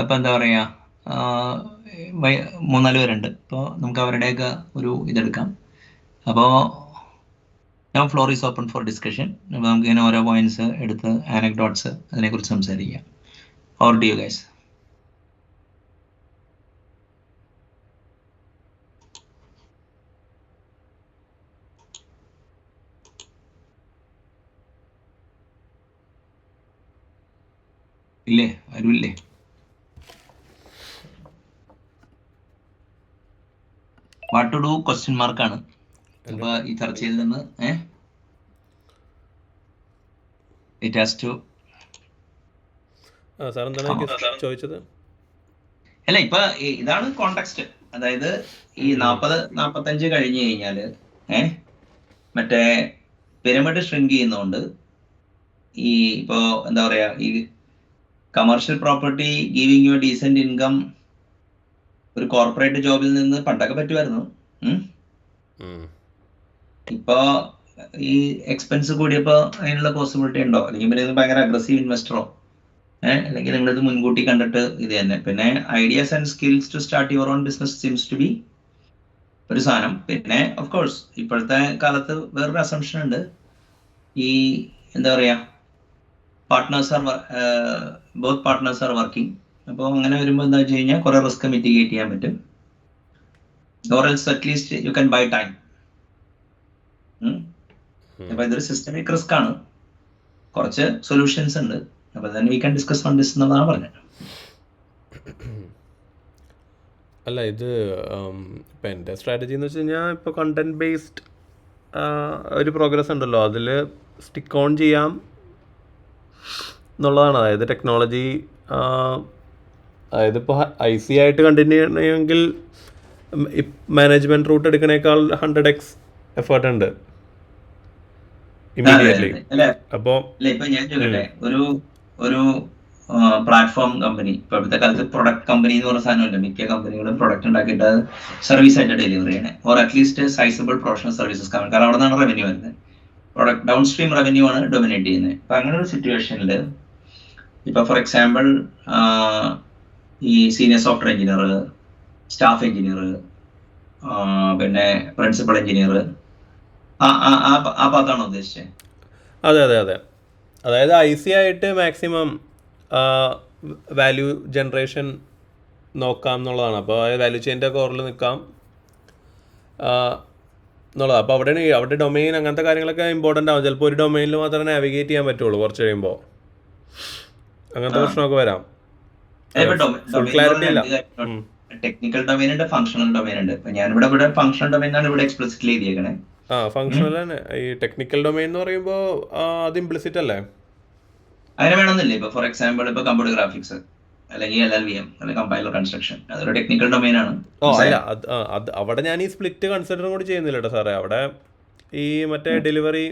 ഇപ്പം എന്താ പറയുക 3-4 പേരുണ്ട്. ഇപ്പോൾ നമുക്ക് അവരുടെയൊക്കെ ഒരു ഇതെടുക്കാം. അപ്പോൾ floor is open for discussion. അപ്പോൾ നമുക്കിങ്ങനെ ഓരോ പോയിന്റ്സ് എടുത്ത് ആനക്ഡോട്ട്സ് അതിനെക്കുറിച്ച് സംസാരിക്കാം. Or do you guys? ഇല്ലേ? ആരുമില്ലേ? വാട്ട് ടു ഡു ക്വസ്റ്റ്യൻ മാർക്കാണ് അപ്പൊ ഈ ചർച്ചയിൽ നിന്ന് ഇറ്റ് ഹാസ് ടു ചോദിച്ചത് അല്ല ഇപ്പൊ ഇതാണ് കോണ്ടെക്സ്റ്റ്. അതായത് ഈ 40-45 കഴിഞ്ഞു കഴിഞ്ഞാല് മറ്റേ പിരമിഡ് ഷ്രിങ്ക് ചെയ്യുന്നതുകൊണ്ട് ഈ ഇപ്പോ എന്താ പറയാ ഈ commercial property giving U decent income ഒരു കോർപ്പറേറ്റ് ജോബിൽ നിന്ന് പണ്ടൊക്കെ പറ്റുമായിരുന്നു. ഇപ്പൊ ഈ എക്സ്പെൻസ് കൂടിയപ്പോ അതിനുള്ള പോസിബിലിറ്റി ഉണ്ടോ? അല്ലെങ്കിൽ പിന്നെ ഇത് ഭയങ്കര അഗ്രസീവ് ഇൻവെസ്റ്ററോ അല്ലെങ്കിൽ നിങ്ങളിത് മുൻകൂട്ടി കണ്ടിട്ട് ഇത് തന്നെ. പിന്നെ ideas and skills to start your own business seems to be ഒരു സാധനം. പിന്നെ ഓഫ് കോഴ്സ് ഇപ്പോഴത്തെ കാലത്ത് വേറൊരു അസംഷൻ ഉണ്ട്, ഈ എന്താ പറയാ ബോത്ത് പാർട്ട്നേഴ്സ് ആർ വർക്കിംഗ്. അപ്പോൾ അങ്ങനെ വരുമ്പോൾ എന്താ വെച്ച് കഴിഞ്ഞാൽ കുറെ റിസ്ക് മിറ്റിഗേറ്റ് ചെയ്യാൻ പറ്റും. Or else at least you can buy time. അപ്പൊ ഇതൊരു സിസ്റ്റമിക് റിസ്ക് ആണ്. കുറച്ച് സൊല്യൂഷൻസ് ഉണ്ട്. അപ്പൊ then we can discuss on this എന്നാണ് പറഞ്ഞത്. അല്ല ഇത് ഇപ്പം എൻ്റെ സ്ട്രാറ്റജി എന്ന് വെച്ച് കഴിഞ്ഞാൽ ഇപ്പോൾ കണ്ടന്റ് ബേസ്ഡ് ഒരു പ്രോഗ്രസ് ഉണ്ടല്ലോ, അതിൽ സ്റ്റിക്ക് ഓൺ ചെയ്യാം എന്നുള്ളതാണ്. അതായത് ടെക്നോളജി അതായത് ഇപ്പോൾ IC ആയിട്ട് കണ്ടിന്യൂ ചെയ്യണമെങ്കിൽ മാനേജ്മെൻറ്റ് റൂട്ട് എടുക്കണേക്കാൾ 100x എഫേർട്ട് ഉണ്ട് ഇമ്മീഡിയറ്റ്ലി. അപ്പോൾ ഇപ്പൊ ഞാൻ ചോദിക്കട്ടെ, ഒരു പ്ലാറ്റ്ഫോം കമ്പനി ഇപ്പോഴത്തെ കാലത്ത് പ്രൊഡക്റ്റ് കമ്പനി എന്ന് പറഞ്ഞ സാധനമല്ല. മിക്ക കമ്പനികളും പ്രൊഡക്റ്റ് ഉണ്ടാക്കിയിട്ട് സർവീസ് ആയിട്ട് ഡെലിവറി ചെയ്യണേ, or at least sizeable professional services company. കാരണം അവിടെ നിന്നാണ് റവന്യൂ വരുന്നത്. പ്രൊഡക്റ്റ് ഡൗൺ സ്ട്രീം റവന്യൂ ആണ് ഡൊമിനേറ്റ് ചെയ്യുന്നത്. അപ്പൊ അങ്ങനെ ഒരു സിറ്റുവേഷനിൽ ഇപ്പൊ ഫോർ എക്സാമ്പിൾ ഈ senior software engineer, staff engineer, പിന്നെ പ്രിൻസിപ്പൽ എഞ്ചിനീയർ, ആ ഭാഗത്താണോ ഉദ്ദേശിച്ചത്? അതെ അതെ അതെ, അതായത് IC ആയിട്ട് മാക്സിമം വാല്യൂ ജനറേഷൻ നോക്കാം എന്നുള്ളതാണ്. അപ്പോൾ വാല്യൂ ചെയിൻ്റെ കോറിൽ നിൽക്കാം എന്നുള്ളത്. അപ്പോൾ അവിടെ ഡൊമെയിൻ അങ്ങനത്തെ കാര്യങ്ങളൊക്കെ ഇമ്പോർട്ടൻ്റ് ആവും. ചിലപ്പോൾ ഒരു ഡൊമെയിനിൽ മാത്രമേ നാവിഗേറ്റ് ചെയ്യാൻ പറ്റുള്ളൂ കുറച്ച് കഴിയുമ്പോൾ. അങ്ങനത്തെ പ്രശ്നമൊക്കെ വരാം. ഫുൾ ക്ലാരിറ്റി ഇല്ല. ടെക്നിക്കൽ ഡൊമൈൻ ഉണ്ട്, ഫംഗ്ഷണൽ ഡൊമൈൻ ഉണ്ട്. ഇപ്പൊ ഞാനിവിടെ ഫംഗ്ഷണൽ ഡൊമൈൻ ആണ് ഇവിടെ എക്സ്പ്ലിസിറ്റ്ലി എഴുതിയേക്കണേ. ഫംഗ്ഷണൽ തന്നെ. ഈ ടെക്നിക്കൽ ഡൊമൈൻ എന്ന് പറയുമ്പോൾ അത് ഇംപ്ലിസിറ്റ് അല്ലേ? അങ്ങനെ വേണമെന്നില്ല. ഇപ്പൊ ഫോർ എക്സാമ്പിൾ ഇപ്പൊ കമ്പ്യൂട്ടർ ഗ്രാഫിക്സ് അല്ലെങ്കിൽ LLVM അല്ലെങ്കിൽ കമ്പൈലർ കൺസ്ട്രക്ഷൻ, അതൊരു ടെക്നിക്കൽ ഡൊമൈൻ ആണ്. അല്ല, അത് അവിടെ ഞാൻ ഈ സ്പ്ലിറ്റ് കൺസിഡർ കൂടി ചെയ്യുന്നില്ല കേട്ടോ സാറേ. അവിടെ ഈ മറ്റേ ഡെലിവറി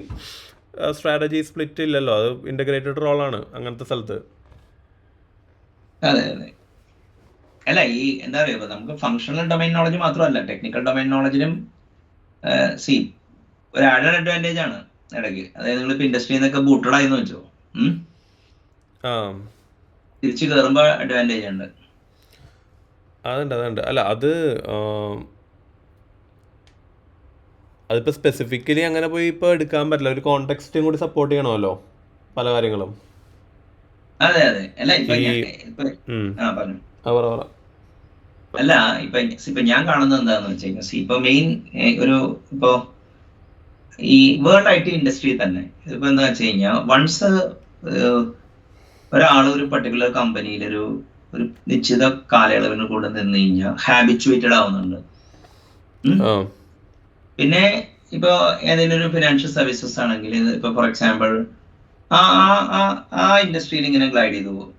സ്ട്രാറ്റജി സ്പ്ലിറ്റ് ഇല്ലല്ലോ, അത് ഇൻ്റഗ്രേറ്റഡ് റോളാണ് അങ്ങനത്തെ സ്ഥലത്ത്. അതെ അതെ. അല്ല, ഈ എന്താ പറയുക, ഇപ്പൊ നമുക്ക് ഫംഗ്ഷണൽ ഡൊമൈൻ നോളജ് മാത്രമല്ല, ടെക്നിക്കൽ ഡൊമൈൻ നോളജിലും ഒരു ആഡഡ് അഡ്വാൻറ്റേജ് ആണ് ഇടയ്ക്ക്. അതായത് നിങ്ങൾ ഇപ്പൊ ഇൻഡസ്ട്രിയിൽ നിന്നൊക്കെ ബൂട്ടഡ് ആയെന്ന് വെച്ചോ, തിരിച്ചു കയറുമ്പോ അഡ്വാൻറ്റേജ് ഉണ്ട്. അതുണ്ട്. അല്ല, അതിപ്പോൾ സ്പെസിഫിക്കലി അങ്ങനെ പോയി ഇപ്പോൾ എടുക്കാൻ പറ്റില്ല. ഒരു കോണ്ടെക്സ്റ്റും കൂടി സപ്പോർട്ട് ചെയ്യണമല്ലോ പല കാര്യങ്ങളും. അതെ അതെ. അല്ല പറഞ്ഞു. അല്ല, ഇപ്പൊ ഞാൻ കാണുന്നത് എന്താന്ന് വെച്ച് കഴിഞ്ഞാൽ, ഇപ്പൊ മെയിൻ ഇപ്പോ ഈ വേൾഡ് IT ഇൻഡസ്ട്രി തന്നെ ഇപ്പൊ എന്താ വെച്ച് കഴിഞ്ഞാൽ, വൺസ് ഒരാൾ ഒരു പർട്ടിക്കുലർ കമ്പനിയിൽ ഒരു നിശ്ചിത കാലയളവിന് കൂടെ നിന്ന് കഴിഞ്ഞാൽ ഹാബിച്വേറ്റഡ് ആവുന്നുണ്ട്. പിന്നെ ഇപ്പൊ ഏതെങ്കിലും ഒരു ഫിനാൻഷ്യൽ സർവീസസ് ആണെങ്കിൽ, ഇപ്പൊ ഫോർ എക്സാമ്പിൾ ആ ഇൻഡസ്ട്രിയിൽ ഇങ്ങനെ ഗ്ലൈഡ് ചെയ്തു പോകും.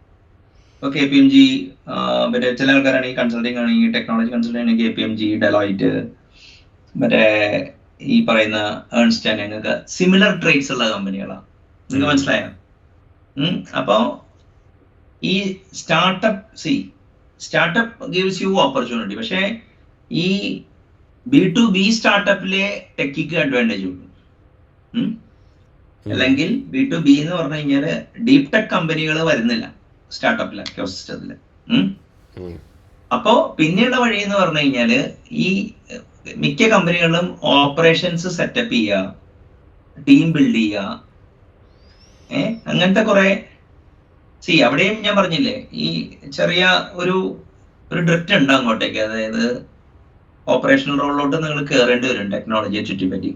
ഇപ്പൊ KPMG, മറ്റേ ചില ആൾക്കാരാണെങ്കിൽ കൺസൾട്ടിങ് ആണെങ്കിൽ, ടെക്നോളജി കൺസൾട്ടിങ് ആണെങ്കിൽ KPMG, ഡെലോയിറ്റ്, മറ്റേ ഈ പറയുന്ന ഏൺസ്റ്റ് ആൻഡ് യങ് ഒക്കെ സിമിലർ ട്രേറ്റ്സ് ഉള്ള കമ്പനികളാണ്. നിങ്ങൾക്ക് മനസ്സിലായോ? അപ്പോ ഈ സ്റ്റാർട്ടപ്പ് ഗിവ്സ് യു ഓപ്പർച്യൂണിറ്റി. പക്ഷേ ഈ B2B സ്റ്റാർട്ടപ്പിലെ ടെക്കിക്ക് അഡ്വാൻറ്റേജ് ഉള്ളൂ. അല്ലെങ്കിൽ B2B എന്ന് പറഞ്ഞു കഴിഞ്ഞാല് ഡീപ് ടെക് കമ്പനികൾ വരുന്നില്ല സ്റ്റാർട്ടപ്പിലെ എക്കോസിസ്റ്റത്തില്. അപ്പോ പിന്നെയുള്ള വഴി എന്ന് പറഞ്ഞു കഴിഞ്ഞാല് ഈ മിക്ക കമ്പനികളിലും ഓപ്പറേഷൻസ് സെറ്റപ്പ് ചെയ്യുക, ടീം ബിൽഡ് ചെയ്യുക, അങ്ങനത്തെ കുറെ അവിടെയും ഞാൻ പറഞ്ഞില്ലേ, ഈ ചെറിയ ഒരു ഡ്രിഫ്റ്റ് ഉണ്ട് അങ്ങോട്ടേക്ക്. അതായത് ഓപ്പറേഷണൽ റോളിലോട്ട് നിങ്ങൾ കയറേണ്ടി വരും ടെക്നോളജിയെ ചുറ്റിപ്പറ്റി.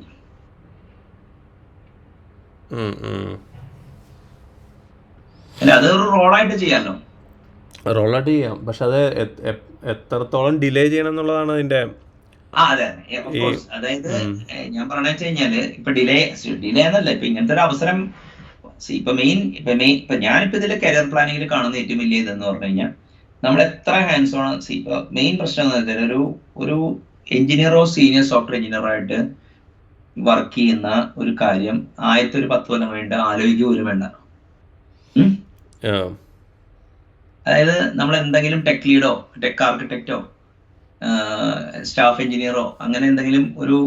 അല്ല, അത് ഒരു റോളായിട്ട് ചെയ്യാമല്ലോ. റോളായിട്ട് ചെയ്യാം, പക്ഷെ അത് എത്രത്തോളം ഡിലേ ചെയ്യണം എന്നുള്ളതാണ് അതിന്റെ. അതെ, അതായത് ഞാൻ പറഞ്ഞ വെച്ച് കഴിഞ്ഞാല്, ഇപ്പൊ ഡിലേ എന്നല്ല, ഇപ്പൊ ഇങ്ങനത്തെ ഒരു അവസരം ഇപ്പൊ ഞാനിപ്പോ ഇതിൽ കരിയർ പ്ലാനിങ്ങിൽ കാണുന്ന ഏറ്റവും വലിയ ഇതെന്ന് പറഞ്ഞു കഴിഞ്ഞാൽ, നമ്മൾ എത്ര ഹാൻഡ്സ് ഓൺ. ഇപ്പൊ മെയിൻ പ്രശ്നം എന്ന് വെച്ചാൽ, ഒരു എഞ്ചിനീയറോ സീനിയർ സോഫ്റ്റ്വെയർ എഞ്ചിനീയറോ ആയിട്ട് വർക്ക് ചെയ്യുന്ന ഒരു കാര്യം ആദ്യത്തെ ഒരു 10 കൊല്ലം വേണ്ട ആലോചിക്കുക പോലും വേണ്ട. അതായത് നമ്മൾ എന്തെങ്കിലും ടെക് ലീഡോ ടെക് ആർക്കിടെക്റ്റോ സ്റ്റാഫ് എഞ്ചിനീയറോ അങ്ങനെ എന്തെങ്കിലും ഒരു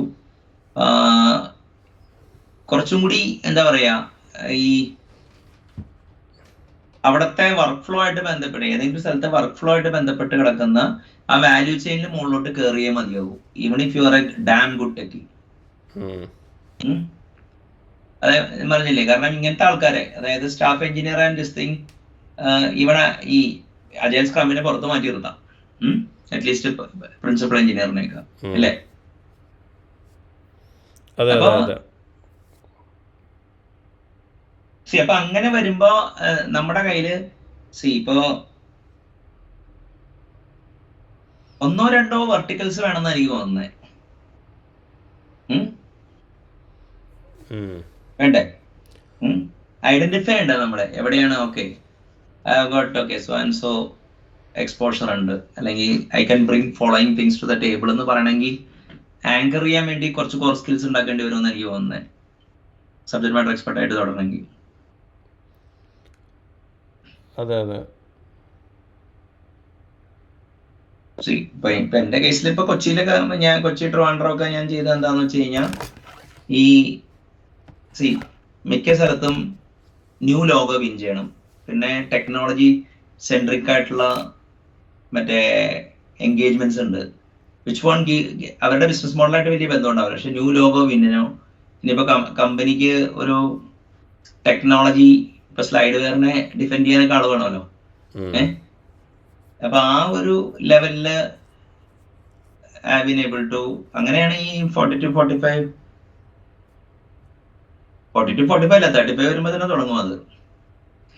കുറച്ചും കൂടി എന്താ പറയാ, ഈ അവിടുത്തെ വർക്ക് ഫ്ലോ ആയിട്ട് ബന്ധപ്പെട്ട്, ഏതെങ്കിലും സ്ഥലത്തെ വർക്ക് ഫ്ലോ ആയിട്ട് ബന്ധപ്പെട്ട് കിടക്കുന്ന ആ വാല്യൂ ചെയിനിൽ മുകളിലോട്ട് കയറിയേ മതിയാവും, even if you R A dam good techie. അതെ, പറഞ്ഞില്ലേ, കാരണം ഇങ്ങനത്തെ ആൾക്കാരെ, അതായത് staff engineer and this thing, ഇവിടെ ഈ അജൈൽ സ്ക്രമിനെ പുറത്ത് മാറ്റി നിർത്താം, അറ്റ്ലീസ്റ്റ് പ്രിൻസിപ്പൽ എഞ്ചിനീയറിനെയൊക്കെ, അല്ലേ? അപ്പൊ അങ്ങനെ വരുമ്പോ നമ്മുടെ കയ്യില് ഇപ്പോ 1 or 2 വെർട്ടിക്കൽസ് വേണമെന്ന് എനിക്ക് തോന്നുന്നത്. വേണ്ടേ? ഐഡന്റിഫൈ ഉണ്ട് നമ്മളെ എവിടെയാണ്. Okay, so and so exposure ഉണ്ട്, അല്ലെങ്കിൽ I can bring following things to the table എന്ന് പറയണമെങ്കിൽ ആങ്കർ ചെയ്യാൻ വേണ്ടി കുറച്ച് കോർ സ്കിൽസ് ഉണ്ടാക്കേണ്ടി വരുമെന്ന് എനിക്ക് തോന്നുന്നത്, സബ്ജക്ട് മാറ്റർ എക്സ്പെർട്ട് ആയിട്ട് തുടങ്ങണമെങ്കിൽ. അതെ അതെ. ഇപ്പൊ എന്റെ കേസിൽ ഇപ്പൊ കൊച്ചിയിലൊക്കെ കൊച്ചി ട്രിവാൻഡ്രം ഒക്കെ ഞാൻ ചെയ്തത് എന്താന്ന് വെച്ച് കഴിഞ്ഞാൽ, ഈ മിക്ക സ്ഥലത്തും ന്യൂ ലോഗോ വിൻ ചെയ്യണം, പിന്നെ ടെക്നോളജി സെൻട്രിക് ആയിട്ടുള്ള മറ്റേ എൻഗേജ്മെന്റ്സ് ഉണ്ട്, വിച്ച് വൺ അവരുടെ ബിസിനസ് മോഡലായിട്ട് വലിയ ബന്ധം ഉണ്ടാവില്ല. പക്ഷെ ന്യൂ ലോഗോ വിന്നിനോ, ഇനിയിപ്പോ കമ്പനിക്ക് ഒരു ടെക്നോളജി ഇപ്പൊ സ്ലൈഡ് വെയറിനെ ഡിഫെൻഡ് ചെയ്യാനൊക്കെ ആള് വേണമല്ലോ. അപ്പൊ ആ ഒരു ലെവലില് ഹാവ് ബീൻ ഏബിൾ ടു, അങ്ങനെയാണ് ഈ 40-45 അല്ല 35 വരുമ്പോ തന്നെ തുടങ്ങും അത്.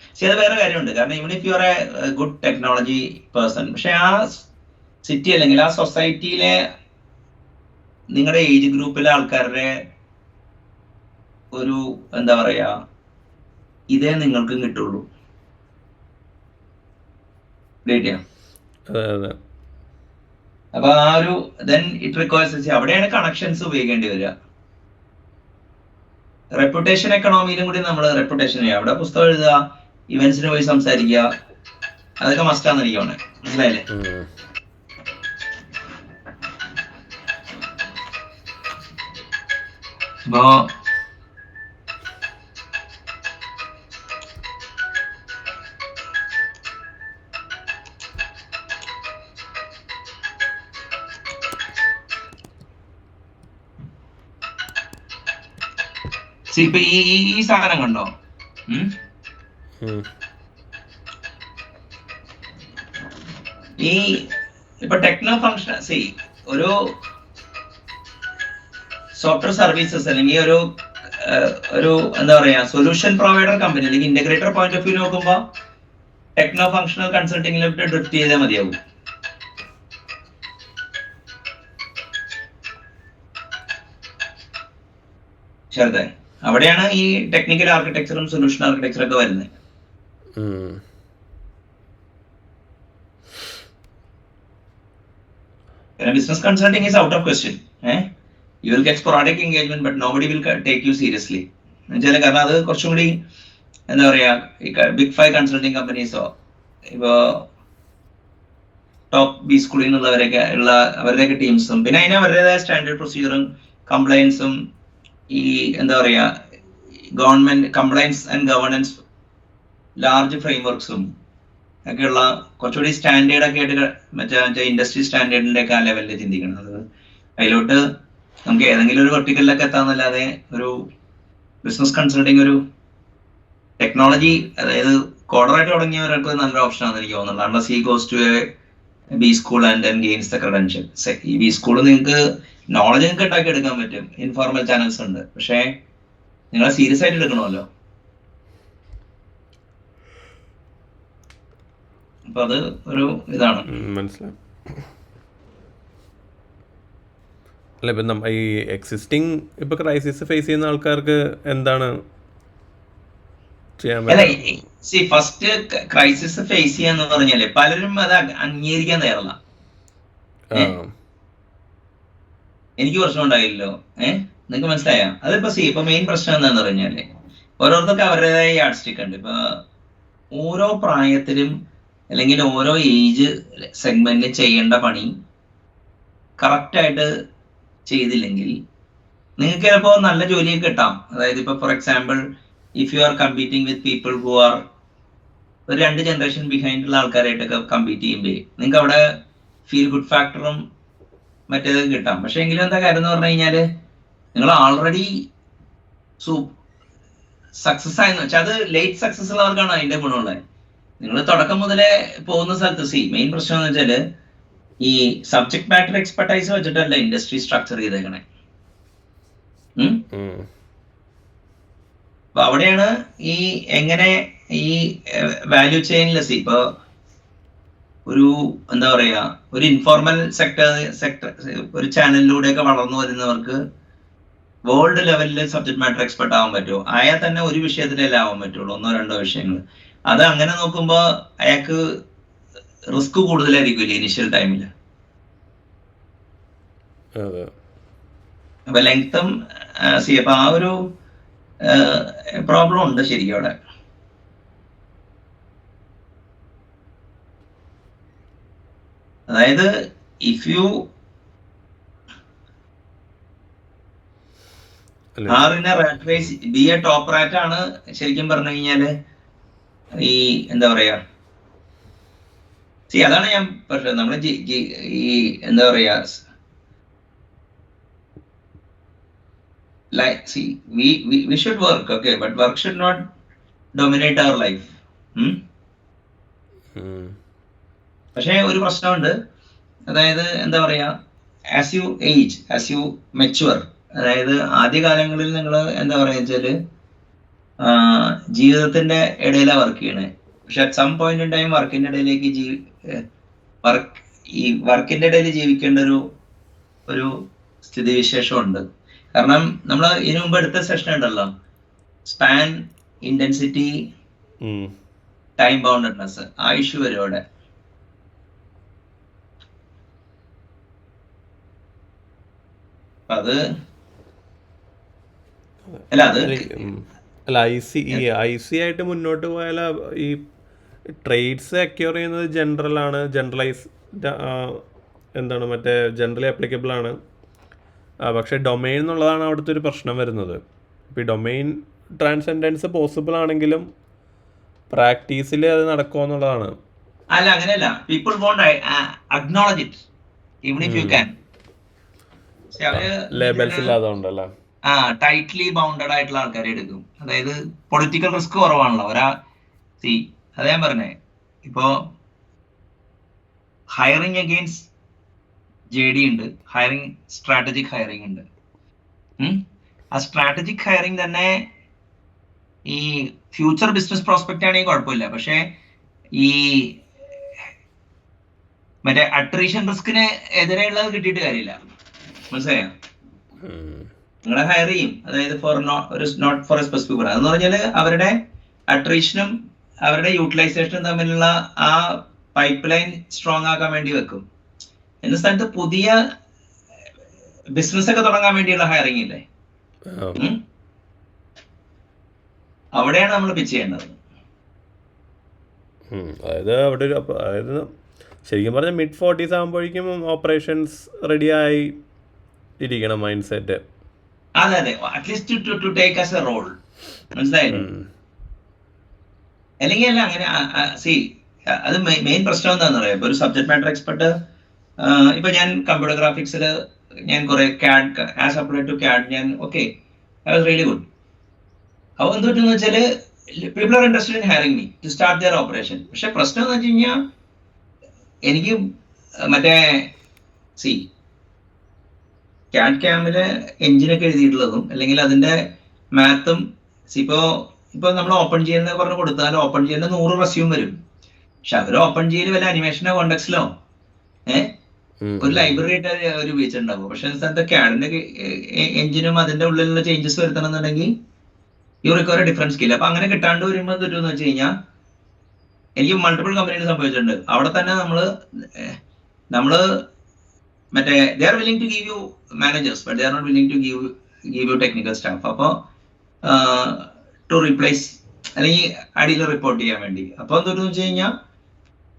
പക്ഷെ അത് വേറെ കാര്യമുണ്ട്. കാരണം even if you R A good technology person, പക്ഷെ ആ സിറ്റി അല്ലെങ്കിൽ ആ സൊസൈറ്റിയിലെ നിങ്ങളുടെ ഏജ് ഗ്രൂപ്പിലെ ആൾക്കാരുടെ ഒരു എന്താ പറയാ, ഇതേ നിങ്ങൾക്കും കിട്ടുള്ളൂ. അപ്പൊ ആ ഒരു ദെൻ ഇറ്റ് റിക്വയർസ്, അവിടെയാണ് കണക്ഷൻസ് ഉപയോഗിക്കേണ്ടി വരിക. റെപ്യൂട്ടേഷൻ എക്കണോമിയിലും കൂടി നമ്മൾ റെപ്യൂട്ടേഷൻ ചെയ്യുക. അവിടെ പുസ്തകം എഴുതുക, ഇവന്റ്സിന് പോയി സംസാരിക്കുക, അതൊക്കെ മസ്റ്റാന്ന് എനിക്ക് തോന്നുന്നത്. മനസ്സിലായില്ലേ? അപ്പോ ഇപ്പൊ ഈ സാധനം കണ്ടോ, ഈ ഇപ്പൊ ടെക്നോ ഫംഗ്ഷൻ, ഒരു സോഫ്റ്റ്വെയർ സർവീസസ് അല്ലെങ്കിൽ ഒരു എന്താ പറയാ സൊല്യൂഷൻ പ്രൊവൈഡർ കമ്പനി അല്ലെങ്കിൽ ഇന്റഗ്രേറ്റർ പോയിന്റ് ഓഫ് വ്യൂ നോക്കുമ്പോ ടെക്നോ ഫംഗ്ഷണൽ കൺസൾട്ടിങ്ങിലോട്ട് ഡ്രിഫ്റ്റ് ചെയ്താൽ മതിയാവും. ചെറുതെ അവിടെയാണ് ഈ ടെക്നിക്കൽ ആർക്കിടെക്ചറും സൊല്യൂഷൻ ആർക്കിടെക്ചറും ഒക്കെ വരുന്നത്. Business consulting is out of question. You will get sporadic engagement, but nobody will take you seriously. കാരണം അത് കുറച്ചും കൂടി എന്താ പറയാ, ബിഗ് 5 കൺസൾട്ടിങ് കമ്പനീസോ ഇപ്പോ ടോപ്പ് ബി സ്കൂളിൽ നിന്നുള്ളവരൊക്കെ ഉള്ള അവരുടെയൊക്കെ ടീംസും, പിന്നെ അതിന് അവരുടേതായ സ്റ്റാൻഡേർഡ് പ്രൊസീജിയറും കംപ്ലയൻസും ഈ എന്താ പറയാ government compliance and governance large ഫ്രെയിംവർക്സും ഒക്കെയുള്ള കുറച്ചുകൂടി സ്റ്റാൻഡേർഡ് ഒക്കെ ആയിട്ട് മറ്റേ ഇൻഡസ്ട്രി സ്റ്റാൻഡേർഡിന്റെ ഒക്കെ ആ ലെവലിൽ ചിന്തിക്കണം. അത് അതിലോട്ട് നമുക്ക് ഏതെങ്കിലും ഒരു വെർട്ടിക്കലിലൊക്കെ എത്താന്നല്ലാതെ ഒരു ബിസിനസ് കൺസൾട്ടിങ് ഒരു ടെക്നോളജി, അതായത് കോഡറായിട്ട് തുടങ്ങിയവർക്ക് നല്ലൊരു ഓപ്ഷൻ ആണെന്ന് എനിക്ക് തോന്നുന്നുണ്ട്. Unless he goes to a B school and then gains the credential. ഈ ബി സ്കൂൾ നിങ്ങൾക്ക് നോളജ് നിങ്ങൾക്ക് ഉണ്ടാക്കി എടുക്കാൻ പറ്റും, ഇൻഫോർമൽ ചാനൽസ് ഉണ്ട്, പക്ഷേ നിങ്ങളെ സീരിയസ് ആയിട്ട് എടുക്കണമല്ലോ. അപ്പൊ അത് ഒരു ഇതാണ്. മനസ്സിലായി. അല്ല ഇപ്പം ഈ എക്സിസ്റ്റിംഗ് ഇപ്പൊ ക്രൈസിസ് ഫേസ് ചെയ്യുന്ന ആൾക്കാർക്ക് എന്താണ് ചെയ്യാൻ പറ്റുക? ഫസ്റ്റ് ക്രൈസിസ് ഫേസ് ചെയ്യാന്ന് പറഞ്ഞാല് പലരും അത് അംഗീകരിക്കാൻ തയ്യാറല്ല. എനിക്ക് പ്രശ്നം ഉണ്ടായില്ലല്ലോ, നിങ്ങൾക്ക് മനസ്സിലായ? അതിപ്പോ ഇപ്പൊ മെയിൻ പ്രശ്നം എന്താന്ന് പറഞ്ഞാല് ഓരോരുത്തർക്ക് അവരുടേതായ യാഡ് സ്റ്റിക്ക് ഉണ്ട്. ഇപ്പൊ ഓരോ പ്രായത്തിലും അല്ലെങ്കിൽ ഓരോ ഏജ് സെഗ്മെന്റിൽ ചെയ്യേണ്ട പണി കറക്റ്റായിട്ട് ചെയ്തില്ലെങ്കിൽ നിങ്ങൾക്ക് ചിലപ്പോൾ നല്ല ജോലിയൊക്കെ കിട്ടാം. അതായത് ഇപ്പൊ four example if you R competing with people who R ഒരു 2 ജനറേഷൻ ബിഹൈൻഡുള്ള ആൾക്കാരായിട്ടൊക്കെ കമ്പീറ്റ് ചെയ്യുമ്പോൾ നിങ്ങൾക്ക് അവിടെ ഫീൽ ഗുഡ് ഫാക്ടറും മറ്റേതൊക്കെ കിട്ടാം. പക്ഷെ എങ്കിലും എന്താ കാര്യം എന്ന് പറഞ്ഞു കഴിഞ്ഞാല് നിങ്ങൾ ആൾറെഡി സക്സസ് ആയെന്ന് വെച്ചാൽ അത് ലേറ്റ് സക്സസ് ഉള്ളവർക്കാണ് അതിന്റെ ഗുണമുള്ളത്. നിങ്ങൾ തുടക്കം മുതലേ പോകുന്ന സ്ഥലത്ത് മെയിൻ പ്രശ്നം എന്ന് വെച്ചാല് ഈ സബ്ജക്ട് മാറ്റർ എക്സ്പെർട്ടൈസ് വെച്ചിട്ടല്ല ഇൻഡസ്ട്രി സ്ട്രക്ചർ ചെയ്തേക്കണേ. അപ്പൊ അവിടെയാണ് ഈ എങ്ങനെ ഈ വാല്യൂ ചെയിനിൽ ഇപ്പൊ ഒരു എന്താ പറയാ ഒരു ഇൻഫോർമൽ സെക്ടർ ഒരു ചാനലിലൂടെയൊക്കെ വളർന്നു വരുന്നവർക്ക് വേൾഡ് ലെവലിൽ സബ്ജക്ട് മാറ്റർ എക്സ്പെർട്ട് ആവാൻ പറ്റുമോ? അയാൾ തന്നെ ഒരു വിഷയത്തിലല്ലേ ആവാൻ പറ്റുള്ളൂ, 1-2 വിഷയങ്ങൾ. അത് അങ്ങനെ നോക്കുമ്പോ അയാൾക്ക് റിസ്ക് കൂടുതലായിരിക്കില്ലേ ഇനിഷ്യൽ ടൈമില്. അപ്പൊ ലെങ്ത്തും അപ്പൊ ആ ഒരു പ്രോബ്ലം ഉണ്ട് ശരിക്കും അവിടെ. അതായത് if you are in A rat race, B A top rat ആണ് ശരിക്കും പറഞ്ഞു കഴിഞ്ഞാല് ഈ എന്താ പറയാ അതാണ് ഞാൻ പറഞ്ഞത്. നമ്മള് ഈ എന്താ പറയാ like see we should work, okay, but work should not dominate our life. പക്ഷേ ഒരു പ്രശ്നമുണ്ട്, അതായത് എന്താ പറയാ, as you age, as you mature, അതായത് ആദ്യകാലങ്ങളിൽ നിങ്ങൾ എന്താ പറയാ വെച്ചാല് ജീവിതത്തിന്റെ ഇടയിലാണ് വർക്ക് ചെയ്യണേ. പക്ഷെ at some point in time വർക്കിന്റെ ഇടയിലേക്ക് വർക്കിന്റെ ഇടയിൽ ജീവിക്കേണ്ട ഒരു സ്ഥിതിവിശേഷമുണ്ട്. കാരണം നമ്മൾ ഇതിനു മുമ്പ് എടുത്ത സെഷൻ ഉണ്ടല്ലോ, സ്പാൻ, ഇന്റൻസിറ്റി, ടൈം ബൗണ്ടഡ്നെസ്, ആ ഇഷ്യൂ വരും അവിടെ. അത് അല്ല ഐ സി ആയിട്ട് മുന്നോട്ട് പോയാൽ ഈ ട്രേഡ്സ് അക്യൂർ ചെയ്യുന്നത് ജനറലാണ്, എന്താണ് മറ്റേ ജനറലി ആപ്ലിക്കബിൾ ആണ്. പക്ഷേ ഡൊമെയിൻ എന്നുള്ളതാണ് അവിടുത്തെ ഒരു പ്രശ്നം വരുന്നത്. ഇപ്പോൾ ഈ ഡൊമെയിൻ ട്രാൻസെൻഡൻസ് പോസിബിൾ ആണെങ്കിലും പ്രാക്ടീസിൽ അത് നടക്കുമോ എന്നുള്ളതാണ്. അല്ല, അങ്ങനെയല്ല. People won't acknowledge it even if you can. Labels ഇല്ലാത്തതുകൊണ്ടല്ലേ ടൈറ്റ്ലി ബൗണ്ടഡ് ആയിട്ടുള്ള ആൾക്കാരെ എടുക്കും. അതായത് പൊളിറ്റിക്കൽ റിസ്ക് കുറവാണല്ലോ. അത് ഞാൻ പറഞ്ഞേ, ഇപ്പോ ഹയറിംഗ് അഗെയിൻസ്റ്റ് JD ഉണ്ട്, ഹയറിംഗ് സ്ട്രാറ്റജിക് ഹയറിംഗ് ഉണ്ട്. ആ സ്ട്രാറ്റജിക് ഹയറിംഗ് തന്നെ ഈ ഫ്യൂച്ചർ ബിസിനസ് പ്രോസ്പെക്റ്റ് ആണെങ്കിൽ കുഴപ്പമില്ല. പക്ഷെ ഈ മറ്റേ അട്രീഷൻ റിസ്കിന് എതിരെയുള്ളത് കിട്ടിയിട്ട് കാര്യമില്ല. മനസ്സിലായോ? നിങ്ങളെ ഹയർ ചെയ്യും, അതായത് not for a specific plan. അതെന്ന് പറഞ്ഞാൽ അവരുടെ അട്രീഷനും അവരുടെ യൂട്ടിലൈസേഷനും തമ്മിലുള്ള ആ പൈപ്പ് ലൈൻ സ്ട്രോങ് ആക്കാൻ വേണ്ടി വെക്കും. എന്ന സ്ഥാനത്ത് പുതിയ ബിസിനസ് ഒക്കെ തുടങ്ങാൻ വേണ്ടിയുള്ള ഹയറിംഗ് ഇല്ലേ, അവിടെയാണ് നമ്മൾ പിച്ച് ചെയ്യേണ്ടത്. അതായത് ശരിക്കും പറഞ്ഞാൽ മിഡ് 40s ആകുമ്പോഴേക്കും ഓപ്പറേഷൻസ് റെഡി ആയി ഇരിക്കണം മൈൻഡ് സെറ്റ്. അതെ, at least to take as a role. മനസ്സിലായില്ലേ? അല്ലെങ്കിൽ അല്ല അങ്ങനെ അത് മെയിൻ പ്രശ്നം എന്താണെന്ന് പറയാം. ഇപ്പൊ ഒരു സബ്ജക്ട് മാറ്റർ എക്സ്പെർട്ട്, ഇപ്പൊ ഞാൻ കമ്പ്യൂട്ടർ ഗ്രാഫിക്സിൽ ഞാൻ കുറെ CAD as applied to CAD ഞാൻ okay, I was really good. അപ്പോൾ എന്ത് പറ്റുമെന്ന് വെച്ചാല് people are interested in hiring me to start their operation. പക്ഷെ പ്രശ്നം എന്ന് വെച്ച് കഴിഞ്ഞാൽ എനിക്ക് മറ്റേ CAD CAM-ല് എഞ്ചിനൊക്കെ എഴുതിയിട്ടുള്ളതും അല്ലെങ്കിൽ അതിന്റെ മാത്തും ഇപ്പൊ നമ്മൾ ഓപ്പൺ ചെയ്യുന്ന പറഞ്ഞ് കൊടുത്താൽ ഓപ്പൺ ചെയ്യുന്ന 100 റെസ്യൂം വരും. പക്ഷെ അവർ ഓപ്പൺ ചെയ്യൽ വല്ല അനിമേഷനോ കോണ്ടക്സിലോ ഒരു ലൈബ്രറി ആയിട്ട് ഒരു ഉപയോഗിച്ചിട്ടുണ്ടാവും. പക്ഷെ സ്ഥാനത്ത് CAD-ന്റെ എഞ്ചിനും അതിന്റെ ഉള്ളിലുള്ള ചേഞ്ചസ് വരുത്തണം എന്നുണ്ടെങ്കിൽ യു റിക്വയർ ഡിഫറൻറ്റ് സ്കിൽ. അപ്പൊ അങ്ങനെ കിട്ടാണ്ട് വരുമ്പോൾ തരുമെന്ന് വെച്ച് കഴിഞ്ഞാൽ എനിക്ക് മൾട്ടിപ്പിൾ കമ്പനിയിൽ സംഭവിച്ചിട്ടുണ്ട്. അവിടെ തന്നെ നമ്മള് മറ്റേ they are willing to give you managers but they are not willing to give you technical staff. അപ്പോൾ ടു റീപ്ലേസ് അല്ലെങ്കിൽ അടിയിൽ റിപ്പോർട്ട് ചെയ്യാൻ വേണ്ടി. അപ്പൊ എന്തൊരു വെച്ച് കഴിഞ്ഞാൽ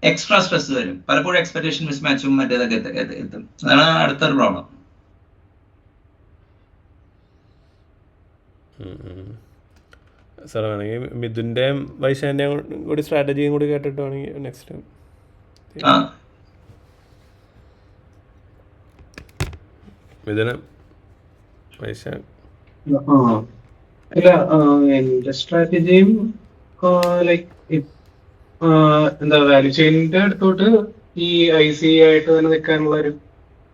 എക്സ്ട്രാ സ്ട്രെസ് വരും. പലപ്പോഴും എക്സ്പെക്ടേഷൻ മിസ്മാച്ചും മറ്റേതൊക്കെ എത്തും. അതാണ് അടുത്തൊരു പ്രോബ്ലം. സാർ വേണമെങ്കിൽ മിഥുൻ്റെയും വൈശാന്റെയും കൂടി സ്ട്രാറ്റജിയും കൂടി കേട്ടിട്ട് വേണമെങ്കിൽ നെക്സ്റ്റ് ടൈം. മിഥുന, വൈശാൻ. അല്ല, എന്റെ സ്ട്രാറ്റജിയും ലൈക്ക് എന്താ വാല്യൂ ചെയിനിന്റെ അടുത്തോട്ട് ഈ IC ആയിട്ട് തന്നെ നിൽക്കാനുള്ള ഒരു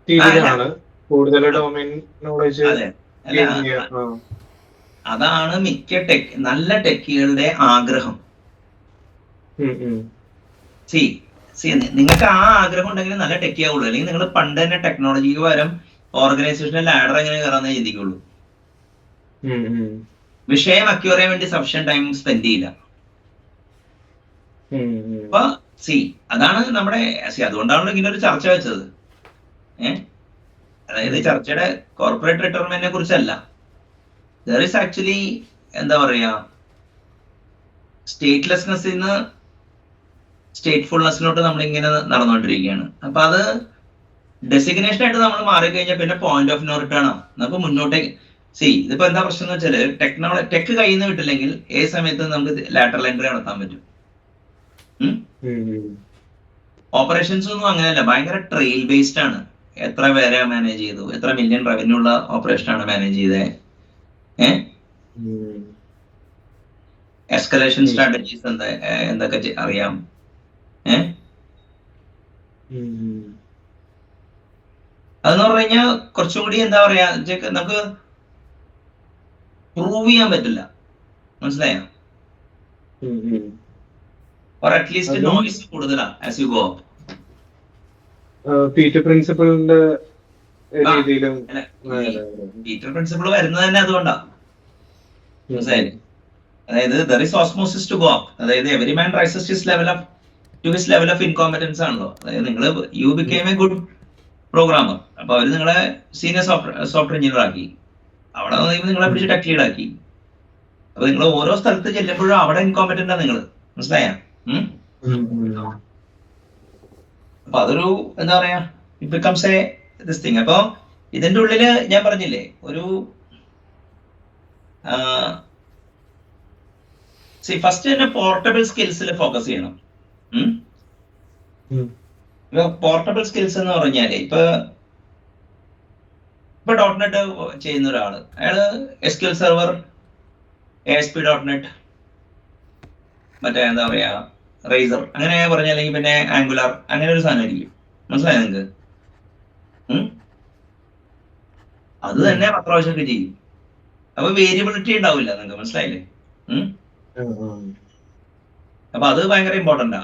രീതിയിലാണ് കൂടുതൽ ഡൊമൈൻ നോളജ്. അതാണ് മിക്ക നല്ല ടെക്കുകളുടെ ആഗ്രഹം. നിങ്ങൾക്ക് ആ ആഗ്രഹം ഉണ്ടെങ്കിൽ നല്ല ടെക്കി ആവുള്ളൂ. അല്ലെങ്കിൽ നിങ്ങൾ പണ്ട് തന്നെ ടെക്നോളജിക്ക് പകരം ഓർഗനൈസേഷനിൽ ലാഡർ എങ്ങനെ കയറാന്നേ ചിന്തിക്കുള്ളൂ. വിഷയം അക്യൂർ ചെയ്യാൻ വേണ്ടി സഫിഷ്യന്റ് ടൈം സ്പെൻഡ് ചെയ്യില്ല. അപ്പൊ അതാണ് നമ്മുടെ അതുകൊണ്ടാണല്ലോ ഇങ്ങനെ ഒരു ചർച്ച വെച്ചത്. അതായത് ചർച്ചയുടെ കോർപ്പറേറ്റ് റിട്ടയർമെന്റിനെ കുറിച്ചല്ല. ദർ ഈസ് ആക്ച്വലി എന്താ പറയാ, സ്റ്റേറ്റ്ലെസ്നെസ്സിൽ നിന്ന് സ്റ്റേറ്റ്ഫുൾനെസ്സിലോട്ട് നമ്മൾ ഇങ്ങനെ നടന്നുകൊണ്ടിരിക്കുകയാണ്. അപ്പൊ അത് ഡെസിഗ്നേഷൻ ആയിട്ട് നമ്മൾ മാറിക്കഴിഞ്ഞാൽ പിന്നെ പോയിന്റ് ഓഫ് നോ റിട്ടേൺ ആണ്. നമുക്ക് മുന്നോട്ടേക്ക് ഇതിപ്പോ എന്താ പ്രശ്നം എന്ന് വെച്ചാല് ടെക് കയ്യിൽ നിന്ന് വിട്ടില്ലെങ്കിൽ ഏത് സമയത്ത് നമുക്ക് ലാറ്ററൽ എൻട്രി നടത്താൻ പറ്റും. ഓപ്പറേഷൻസ് ഒന്നും അങ്ങനെയല്ല, ഭയങ്കര ട്രെയിൽ ബേസ്ഡ് ആണ്. എത്ര പേരെ മാനേജ് ചെയ്തു, എത്ര മില്യൺ റവന്യൂ ഉള്ള ഓപ്പറേഷൻ ആണ് മാനേജ് ചെയ്തത്, എസ്കലേഷൻ സ്ട്രാറ്റജീസ് എന്തൊക്കെ അറിയാം. അതെന്ന് പറഞ്ഞു കഴിഞ്ഞാൽ കുറച്ചും കൂടി എന്താ പറയാ, നമുക്ക് പ്രൂവ് ചെയ്യാൻ പറ്റില്ല, മനസ്സിലായോ? ഓർ അറ്റ്ലീസ്റ്റ് നോയ്സ് കൂടുതലാ ആസ് യു ഗോ. പീറ്റർ പ്രിൻസിപ്പളിന്റെ രീതിയിലും പീറ്റർ പ്രിൻസിപ്പിൾ വരുന്നത് തന്നെ അതുകൊണ്ടാ, മനസ്സിലായില്ലേ? അതായത് there is osmosis to go up. അതായത് every man rises his level of incompetence ആണല്ലോ. അതായത് നിങ്ങൾ you become a good programmer, അപ്പൊ അവര് നിങ്ങളെ സീനിയർ സോഫ്റ്റ്വെയർ എഞ്ചിനീയർ ആക്കി. അവിടെ നിങ്ങളെ പിടിച്ച് ടെക് ലീഡ് ആക്കി. അപ്പൊ നിങ്ങൾ ഓരോ സ്ഥലത്ത് ചെല്ലുമ്പോഴും അവിടെ ഇൻകോമ്പറ്റന്റ് ആണ് നിങ്ങൾ, മനസ്സിലായ? അപ്പൊ അതൊരു എന്താ പറയാ, it becomes A this thing. അപ്പൊ ഇതിന്റെ ഉള്ളില് ഞാൻ പറഞ്ഞില്ലേ, ഒരു ഫസ്റ്റ് തന്നെ പോർട്ടബിൾ സ്കിൽസിൽ ഫോക്കസ് ചെയ്യണം. ഇപ്പൊ പോർട്ടബിൾ സ്കിൽസ് എന്ന് പറഞ്ഞാല് ഇപ്പൊ .NET ചെയ്യുന്ന ഒരാള്, അയാള് SQL സെർവർ, ASP.NET, മറ്റേ എന്താ പറയാ റൈസർ, അങ്ങനെ പറഞ്ഞല്ലെങ്കിൽ പിന്നെ ആംഗുലാർ, അങ്ങനെ ഒരു സാധനം ആയിരിക്കും, മനസ്സിലായോ നിങ്ങക്ക്? അത് തന്നെ 10 പ്രാവശ്യമൊക്കെ ചെയ്യും. അപ്പൊ വേരിയബിലിറ്റി ഉണ്ടാവില്ല നിങ്ങൾക്ക്, മനസ്സിലായില്ലേ? അപ്പൊ അത് ഭയങ്കര ഇമ്പോർട്ടന്റ് ആ.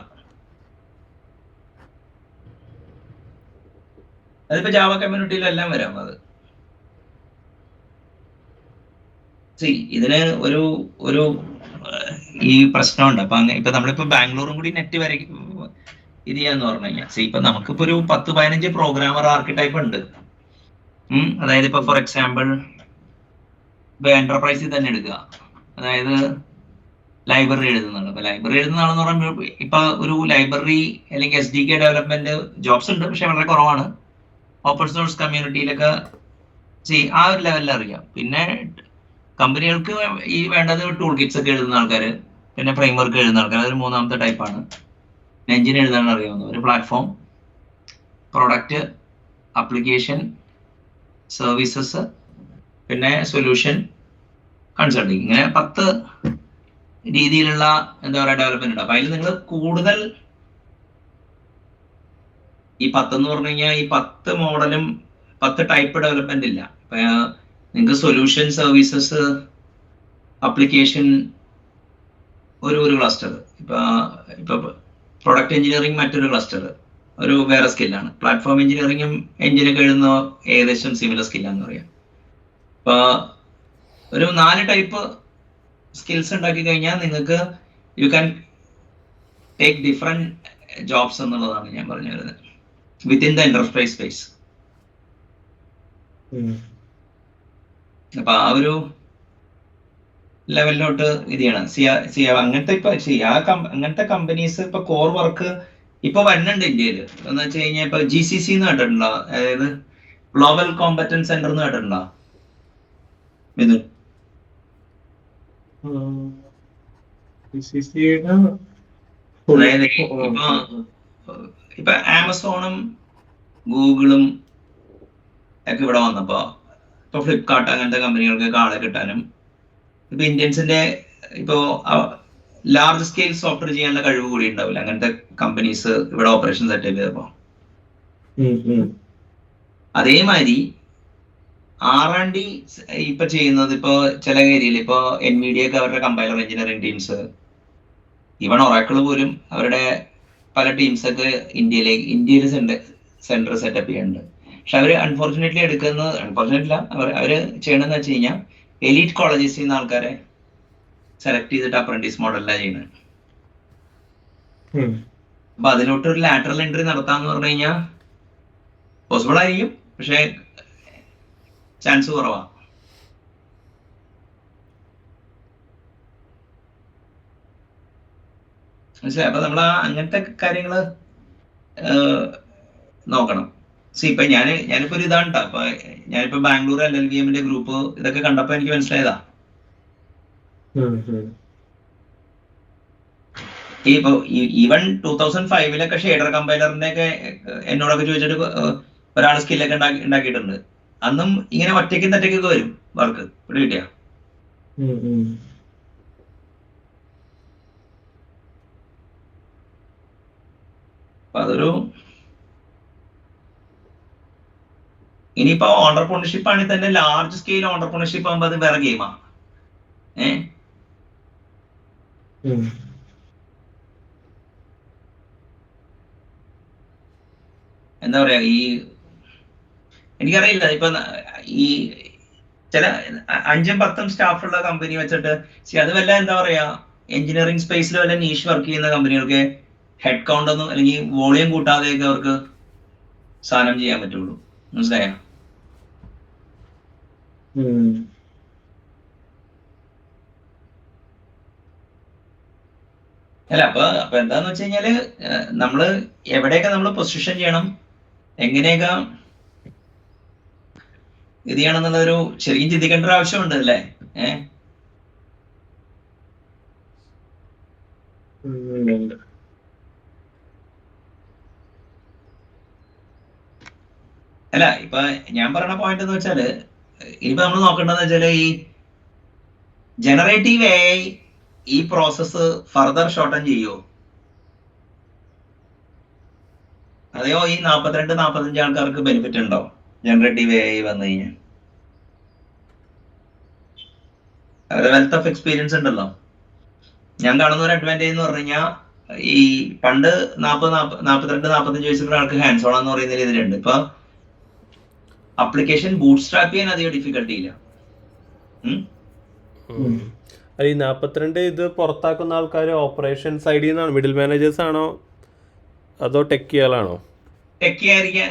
അതിപ്പോ ജാവ കമ്മ്യൂണിറ്റിയിലെല്ലാം വരാം അത്. ഇതിന് ഒരു ഈ പ്രശ്നമുണ്ട്. അപ്പൊ ഇപ്പൊ നമ്മളിപ്പോ ബാംഗ്ലൂരും കൂടി നെറ്റ് വരെ ഇത് ചെയ്യാന്ന് പറഞ്ഞു കഴിഞ്ഞാൽ, ഇപ്പൊ നമുക്കിപ്പോ ഒരു 10-15 പ്രോഗ്രാമർ ആർക്കിടൈപ്പ് ഉണ്ട്. അതായത് ഇപ്പൊ ഫോർ എക്സാമ്പിൾ ഇപ്പൊ എന്റർപ്രൈസിൽ തന്നെ എടുക്കുക, അതായത് ലൈബ്രറി എഴുതുന്നതാണ്. അപ്പൊ ലൈബ്രറി എഴുതുന്നതാണെന്ന് പറയുമ്പോൾ ഇപ്പൊ ഒരു ലൈബ്രറി അല്ലെങ്കിൽ SDK ഡെവലപ്മെന്റ് ജോബ്സ് ഉണ്ട്, പക്ഷെ വളരെ കുറവാണ്. ഓപ്പൺ സോഴ്സ് കമ്മ്യൂണിറ്റിയിലൊക്കെ ആ ഒരു ലെവലിൽ അറിയാം. പിന്നെ കമ്പനികൾക്ക് ഈ വേണ്ടത് ടൂൾ കിറ്റ്സ് ഒക്കെ എഴുതുന്ന ആൾക്കാർ, പിന്നെ ഫ്രെയിംവർക്ക് എഴുതുന്ന ആൾക്കാർ, അതൊരു മൂന്നാമത്തെ ടൈപ്പാണ്. എഞ്ചിൻ എഴുതാൻ അറിയാവുന്ന ഒരു പ്ലാറ്റ്ഫോം, പ്രൊഡക്റ്റ്, ആപ്ലിക്കേഷൻ, സർവീസസ്, പിന്നെ സൊല്യൂഷൻ, കൺസൾട്ടിങ്, ഇങ്ങനെ 10 രീതിയിലുള്ള എന്താ പറയുക ഡെവലപ്മെന്റ് ഉണ്ട്. അപ്പൊ അതിൽ നിങ്ങൾ കൂടുതൽ ഈ 10 എന്ന് പറഞ്ഞു കഴിഞ്ഞാൽ ഈ 10 മോഡലും 10 ടൈപ്പ് ഡെവലപ്മെന്റ് ഇല്ല. ഇപ്പൊ നിങ്ങൾക്ക് സൊല്യൂഷൻ, സർവീസസ്, ആപ്ലിക്കേഷൻ ഒരു ക്ലസ്റ്റർ, ഇപ്പൊ പ്രൊഡക്റ്റ് എഞ്ചിനീയറിംഗ് മറ്റൊരു ക്ലസ്റ്റർ, ഒരു വേറെ സ്കില്ലാണ്. പ്ലാറ്റ്ഫോം എഞ്ചിനീയറിംഗും എഞ്ചിനൊക്കെ എഴുതുന്ന ഏകദേശം സിമിലർ സ്കില്ലാന്ന് പറയാം. അപ്പൊ ഒരു 4 ടൈപ്പ് സ്കിൽസ് ഉണ്ടാക്കി കഴിഞ്ഞാൽ നിങ്ങൾക്ക് U can take different jobs എന്നുള്ളതാണ് ഞാൻ പറഞ്ഞു വരുന്നത് വിത്തിൻ ദ എന്റർപ്രൈസ് സ്പേസ്. അപ്പൊ ആ ഒരു ലെവലിലോട്ട് ഇത് ചെയ്യണം. അങ്ങനത്തെ കമ്പനീസ് ഇപ്പൊ കോർ വർക്ക് ഇപ്പൊ വരുന്നുണ്ട് ഇന്ത്യയില്. എന്ന് വെച്ച് കഴിഞ്ഞാൽ ഇപ്പൊ GCC എന്ന് കേട്ടിട്ടുണ്ടോ? അതായത് ഗ്ലോബൽ കോമ്പറ്റൻസ് സെന്റർ എന്ന് കേട്ടിട്ടുണ്ടോ ഇത്? അതായത് ഇപ്പൊ ആമസോണും ഗൂഗിളും ഒക്കെ ഇവിടെ വന്നപ്പോ ഇപ്പൊ ഫ്ലിപ്കാർട്ട് അങ്ങനത്തെ കമ്പനികൾക്ക് ആളെ കിട്ടാനും ഇപ്പൊ ഇന്ത്യൻസിന്റെ ഇപ്പോ ലാർജ് സ്കെയിൽ സോഫ്റ്റ്വെയർ ചെയ്യാനുള്ള കഴിവ് കൂടി ഉണ്ടാവില്ല അങ്ങനത്തെ കമ്പനീസ് ഇവിടെ ഓപ്പറേഷൻ സെറ്റപ്പ് ചെയ്തപ്പോ. അതേമാതിരി R&D ഇപ്പൊ ചെയ്യുന്നത് ഇപ്പൊ ചില ഏരിയയിൽ ഇപ്പൊ NVIDIA ഒക്കെ അവരുടെ compiler engineering teams, even Oracle പോലും അവരുടെ പല ടീംസ് ഒക്കെ ഇന്ത്യയിൽ സെന്റർ സെറ്റപ്പ് ചെയ്യുന്നുണ്ട്. പക്ഷെ അവര് അൺഫോർച്ചുനേറ്റ്ലി അവര് ചെയ്യണമെന്ന് വെച്ച് കഴിഞ്ഞാൽ എലീറ്റ് കോളേജസിൽ നിന്ന് ആൾക്കാരെ സെലക്ട് ചെയ്തിട്ട് അപ്രന്റീസ് മോഡലിലാണ് ചെയ്യുന്നത്. അപ്പൊ അതിലോട്ട് ഒരു ലാറ്ററൽ എൻട്രി നടത്താന്ന് പറഞ്ഞു കഴിഞ്ഞാൽ പോസിബിൾ ആയിരിക്കും, പക്ഷെ ചാൻസ് കുറവാണ്. മനസ്സിലായി? അപ്പൊ നമ്മൾ അങ്ങനത്തെ കാര്യങ്ങള് നോക്കണം. ഇപ്പൊ ഞാനിപ്പോ ഒരു ഇതാണ് കേട്ടോ. അപ്പൊ ഞാനിപ്പോ ബാംഗ്ലൂർ LLVMന്റെ ഗ്രൂപ്പ് ഇതൊക്കെ കണ്ടപ്പോ എനിക്ക് മനസ്സിലായതാ. ഇപ്പൊ ഈവൻ 2005 ഷെയ്ഡർ കമ്പൈലറിന്റെ ഒക്കെ എന്നോടൊക്കെ ചോദിച്ചിട്ട് ഒരാൾ സ്കില്ലൊക്കെ ഉണ്ടാക്കിയിട്ടുണ്ട്. അന്നും ഇങ്ങനെ ഒറ്റയ്ക്കും തെറ്റയ്ക്കൊക്കെ വരും വർക്ക് ഇവിടെ കിട്ടിയ. ഉം, ഉം. അപ്പൊ അതൊരു ഇനിയിപ്പോ ഓണ്ടർപ്രണർഷിപ്പ് ആണെങ്കിൽ തന്നെ ലാർജ് സ്കെയിൽ ഓണ്ടർപ്രണർഷിപ്പ് ആകുമ്പോൾ അത് വേറെ ഗെയിമാ. ഏഹ് ഉം. എന്താ പറയാ, എനിക്കറിയില്ല ഇപ്പൊ ഈ ചില 5-10 സ്റ്റാഫുള്ള കമ്പനി വെച്ചിട്ട് അത് വല്ല എന്താ പറയാ എഞ്ചിനീയറിംഗ് സ്പേസിൽ വല്ല നീഷ് വർക്ക് ചെയ്യുന്ന കമ്പനികൾക്ക് ഹെഡ് കൗണ്ട് ഒന്നും അല്ലെങ്കിൽ വോളിയം കൂട്ടാതെയൊക്കെ അവർക്ക് സാധനം ചെയ്യാൻ പറ്റുള്ളൂ. മനസ്സിലായോ? ഉം. അല്ല അപ്പൊ എന്താന്ന് വെച്ച് കഴിഞ്ഞാല് നമ്മള് എവിടെയൊക്കെ നമ്മൾ പൊസിഷൻ ചെയ്യണം, എങ്ങനെയൊക്കെ ഇത് ചെയ്യണം എന്നുള്ളൊരു ശരിക്കും ചിന്തിക്കേണ്ട ഒരു ആവശ്യമുണ്ട് അല്ലേ? ഉണ്ട്, ഉണ്ട്. അല്ല ഇപ്പൊ ഞാൻ പറയുന്ന പോയിന്റ് എന്ന് വെച്ചാല് ഇനിയിപ്പോ നമ്മൾ നോക്കേണ്ടതെന്ന് വെച്ചാല് ഈ ജനറേറ്റീവ് AI ഈ പ്രോസസ്സ് ഫർദർ ഷോർട്ടൻ ചെയ്യുമോ, അതെയോ ഈ 42-45 ആൾക്കാർക്ക് ബെനിഫിറ്റ് ഉണ്ടോ ജനറേറ്റീവ് AI വന്നു കഴിഞ്ഞാൽ? അവരുടെ വെൽത്ത് ഓഫ് എക്സ്പീരിയൻസ് ഉണ്ടല്ലോ. ഞാൻ കാണുന്ന ഒരു അഡ്വാൻറ്റേജ് എന്ന് പറഞ്ഞു കഴിഞ്ഞാൽ ഈ പണ്ട് 42-45 വയസ്സുള്ള ആൾക്ക് ഹാൻഡ്സ് ഓൺ എന്ന് പറയുന്ന ഇതിലുണ്ട്. ഇപ്പൊ അപ്ലിക്കേഷൻ ബൂട്ട് സ്ട്രാപ്പ് ചെയ്യാൻ അധികം ഡിഫിക്കൽട്ടി ഇല്ല. അത് ഈ 42 ഇത് പുറത്താക്കുന്ന ആൾക്കാർ ഓപ്പറേഷൻ സൈഡിൽ നിന്നാണ്, മിഡിൽ മാനേജേഴ്സ് ആണോ അതോ ടെക്കിയാളാണോ? ടെക്കിയായിരിക്കാം.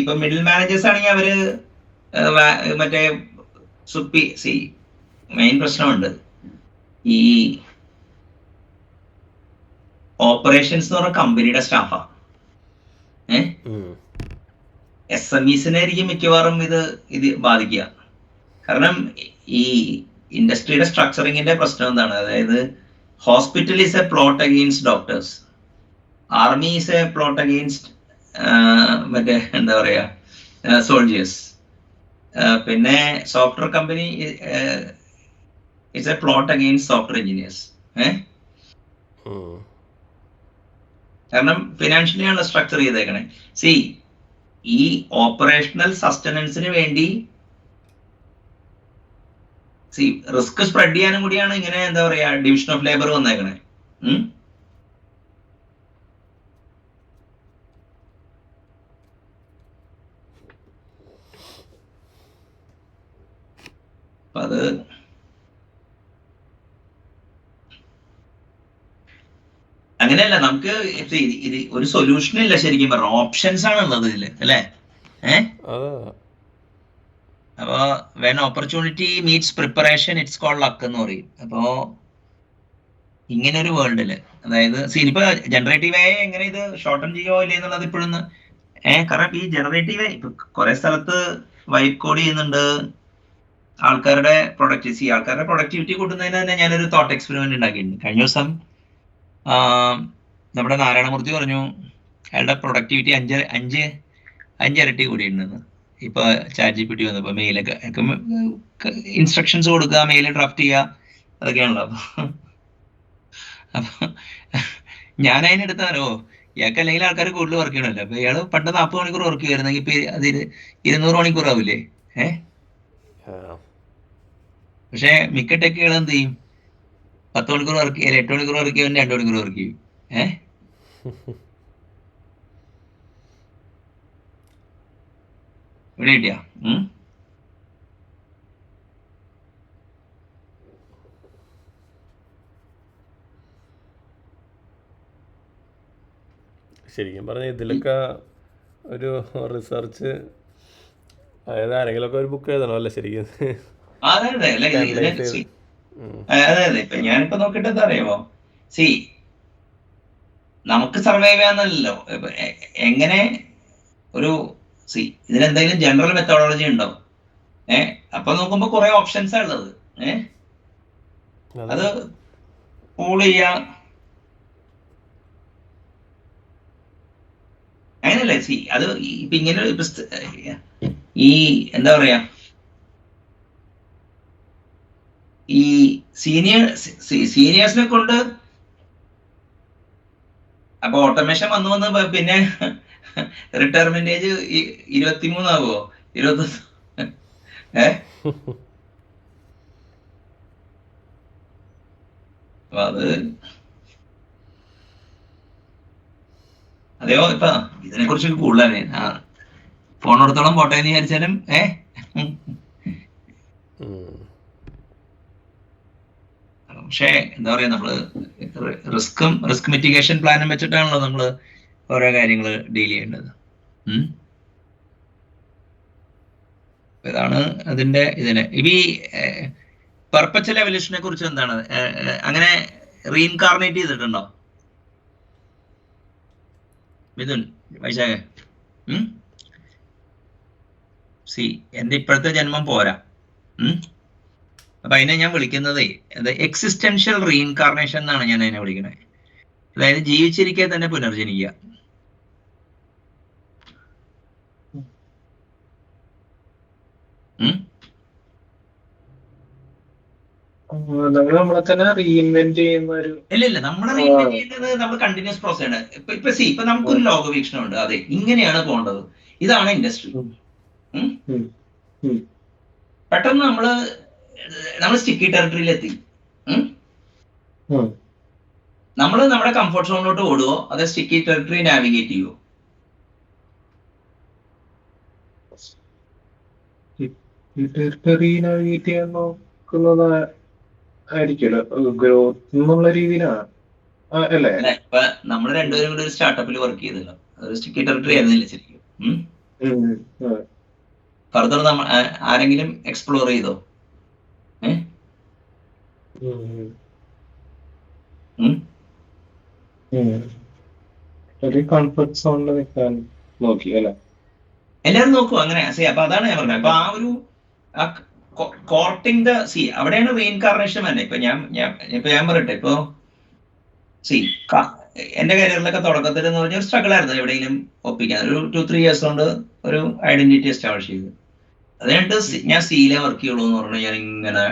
ഇപ്പൊ മിഡിൽ മാനേജേഴ്സ് ആണെങ്കിൽ അവര് മറ്റേ മെയിൻ പ്രശ്നമുണ്ട് ഈ ഓപ്പറേഷൻസ് എന്ന് പറഞ്ഞ കമ്പനിയുടെ സ്റ്റാഫാ. SMEസിനായിരിക്കും മിക്കവാറും ഇത് ബാധിക്കുക. കാരണം ഈ ഇൻഡസ്ട്രിയുടെ സ്ട്രക്ചറിങ്ങിന്റെ പ്രശ്നം എന്താണ്, അതായത് hospital is A plot against doctors, army is A plot against മറ്റേ എന്താ പറയാ സോൾജിയേഴ്സ്, പിന്നെ software company it's A plot against software engineers. കാരണം ഫിനാൻഷ്യലി ആണ് സ്ട്രക്ചർ ചെയ്തേക്കണേ. ഈ ഓപ്പറേഷണൽ സസ്റ്റനൻസിന് വേണ്ടി റിസ്ക് സ്പ്രെഡ് ചെയ്യാനും കൂടിയാണ് ഇങ്ങനെ എന്താ പറയാ ഡിവിഷൻ ഓഫ് ലേബർ വന്നേക്കണേ. അത് അങ്ങനെയല്ല, നമുക്ക് ഇത് ഒരു സൊല്യൂഷൻ ഇല്ല ശരിക്കും പറഞ്ഞ, ഓപ്ഷൻസ് ആണ് ഉള്ളത് ഇതില് അല്ലേ? അപ്പൊ when opportunity meets preparation it's called luck എന്ന് പറയും. അപ്പോ ഇങ്ങനെ ഒരു വേൾഡില്, അതായത് ഇനിയിപ്പോ ജനറേറ്റീവ് AI എങ്ങനെ ഇത് ഷോർട്ടൺ ചെയ്യോ ഇല്ല എന്നുള്ളത് ഇപ്പോഴൊന്ന് കാരണം ഈ ജനറേറ്റീവ് AI ഇപ്പൊ കുറെ സ്ഥലത്ത് വൈറ്റ് കോഡ് ചെയ്യുന്നുണ്ട്. ആൾക്കാരുടെ പ്രൊഡക്ടിവിറ്റി കൂട്ടുന്നതിന് തന്നെ ഞാനൊരു തോട്ട് എക്സ്പെരിമെന്റ് ഉണ്ടാക്കിയിട്ടുണ്ട്. കഴിഞ്ഞ ദിവസം നമ്മുടെ നാരായണമൂർത്തി പറഞ്ഞു അയാളുടെ പ്രൊഡക്ടിവിറ്റി 5 ഇരട്ടി കൂടിയിട്ടുണ്ടെന്ന്. ഇപ്പൊ ChatGPT വന്നപ്പോ മെയിലൊക്കെ ഇൻസ്ട്രക്ഷൻസ് കൊടുക്കുക, മെയിൽ ഡ്രാഫ്റ്റ് ചെയ്യുക, അതൊക്കെയാണല്ലോ. അപ്പൊ ഞാൻ അതിനെടുത്താലോ ഇയാൾക്ക് അല്ലെങ്കിൽ ആൾക്കാർ കൂടുതൽ വർക്ക് ചെയ്യണമല്ലോ. അപ്പൊ ഇയാള് പണ്ട് 40 മണിക്കൂർ വർക്ക് ചെയ്യുമായിരുന്നെങ്കിൽ ഇപ്പൊ അതിൽ 200 മണിക്കൂർ ആവില്ലേ? പക്ഷെ മിക്ക ടെക്കുകൾ എന്ത് ചെയ്യും, 10 മണിക്കൂർ വർക്ക് ചെയ്യും, 8 മണിക്കൂർ വർക്ക് ചെയ്യും, 2 മണിക്കൂർ വർക്ക് ചെയ്യും. ഇവിടെ കിട്ടിയാ ശരിക്കും പറഞ്ഞാൽ ഇതിലൊക്കെ ഒരു റിസർച്ച്, അതായത് ആരെങ്കിലുമൊക്കെ ഒരു ബുക്ക് എഴുതണം അല്ലേ ശരിക്കും? അതെ ഇപ്പൊ ഞാനിപ്പോ നോക്കിട്ട് എന്താ അറിയാമോ, നമുക്ക് സർവൈവ് ചെയ്യാന്നല്ലോ. എങ്ങനെ ഒരു ഇതിനെന്തെങ്കിലും ജനറൽ മെത്തോഡോളജി ഉണ്ടോ? അപ്പൊ നോക്കുമ്പോ കുറെ ഓപ്ഷൻസാ ഉള്ളത്. അത് പൂൾ ചെയ്യാ, അങ്ങനല്ലേ? അത് ഇപ്പൊ ഇങ്ങനെ ഈ എന്താ പറയാ സീനിയേഴ്സിനെ കൊണ്ട് അപ്പൊ ഓട്ടോമേഷൻ വന്ന് പിന്നെ റിട്ടയർമെന്റ് ഏജ് 23 ആകുമോ 21? അപ്പൊ അതെയോ ഇപ്പൊ ഇതിനെ കുറിച്ച് കൂടുതലാണ് ഫോണെടുത്തോളം പോട്ടെ എന്ന് വിചാരിച്ചാലും പക്ഷേ എന്താ പറയാ നമ്മള് റിസ്ക് മിറ്റിഗേഷൻ പ്ലാനും വെച്ചിട്ടാണല്ലോ നമ്മള് ഓരോ കാര്യങ്ങൾ ഡീൽ ചെയ്യേണ്ടത്. ഇതാണ് അതിന്റെ ഈ പെർപ്പച്വൽ എവല്യൂഷനെ കുറിച്ച് എന്താണ്, അങ്ങനെ റീഇൻകാർണേറ്റ് ചെയ്തിട്ടുണ്ടോ മിഥുൻ വൈശാഖ? എന്റെ ഇപ്പോഴത്തെ ജന്മം പോരാ. അപ്പൊ അതിനെ ഞാൻ വിളിക്കുന്നതേ എക്സിസ്റ്റൻഷ്യൽ റീഇൻകാർണേഷൻ എന്നാണ് ഞാൻ അതിനെ വിളിക്കുന്നത്. അതായത് ജീവിച്ചിരിക്കെ തന്നെ പുനർജനിക്കുക. നമ്മളെ തന്നെ റീഇൻവെന്റ് ചെയ്യുന്ന ഒരു ഇല്ല നമ്മളെ റീഇൻവെന്റ് ചെയ്യുന്നത് നമ്മൾ കണ്ടിന്യൂസ് പ്രോസസ് ആണ്. ഇപ്പൊ നമുക്കൊരു ലോകവീക്ഷണമുണ്ട്, അതെ ഇങ്ങനെയാണ് പോകേണ്ടത്, ഇതാണ് ഇൻഡസ്ട്രി. പെട്ടെന്ന് നമ്മള് സ്റ്റിക്കി ടെറിട്ടറിയിലെത്തി. നമ്മൾ നമ്മുടെ കംഫർട്ട് സോണിലോട്ട് ഓടുവോ അതോ സ്റ്റിക്കി ടെറിട്ടറി നാവിഗേറ്റ് ചെയ്യുവോ? ടെറിട്ടറി നാവിഗേറ്റ് ചെയ്യാൻ നോക്കുന്നത് ആയിരിക്കുമല്ലോ ഗ്രോത്ത് എന്നുള്ള രീതിയിലാണ് അല്ലേ? ഇപ്പൊ നമ്മൾ രണ്ടുപേരും കൂടി ഒരു സ്റ്റാർട്ടപ്പിൽ വർക്ക് ചെയ്തല്ലോ, അതൊരു സ്റ്റിക്കി ടെറിട്ടറി ആയിരുന്നില്ല ശരിക്കും. ഫർദർ ആരെങ്കിലും എക്സ്പ്ലോർ ചെയ്തോ? കംഫർട്ട് സോണിൽ നിൽക്കാൻ നോക്കി അല്ലെ? എല്ലാരും നോക്കും അങ്ങനെ. അപ്പൊ അതാണ് ഞാൻ പറഞ്ഞത്. അപ്പൊ ആ ഒരു കോർട്ടിംഗ് അവിടെയാണ് റീഇൻകാർണേഷൻ തന്നെ. ഇപ്പൊ ഞാൻ പറയട്ടെ, ഇപ്പൊ എന്റെ കരിയറിലൊക്കെ തുടക്കത്തിൽ എന്ന് പറഞ്ഞാൽ ഒരു സ്ട്രഗിൾ ആയിരുന്നു എവിടെയെങ്കിലും ഒപ്പിക്കാൻ. ഒരു 2-3 years കൊണ്ട് ഒരു ഐഡന്റിറ്റി എസ്റ്റാബ്ലിഷ് ചെയ്തു. അത് കഴിഞ്ഞിട്ട് ഞാൻ സീലേ വർക്ക് ചെയ്യുള്ളൂ എന്ന് പറഞ്ഞു ഞാൻ ഇങ്ങനെ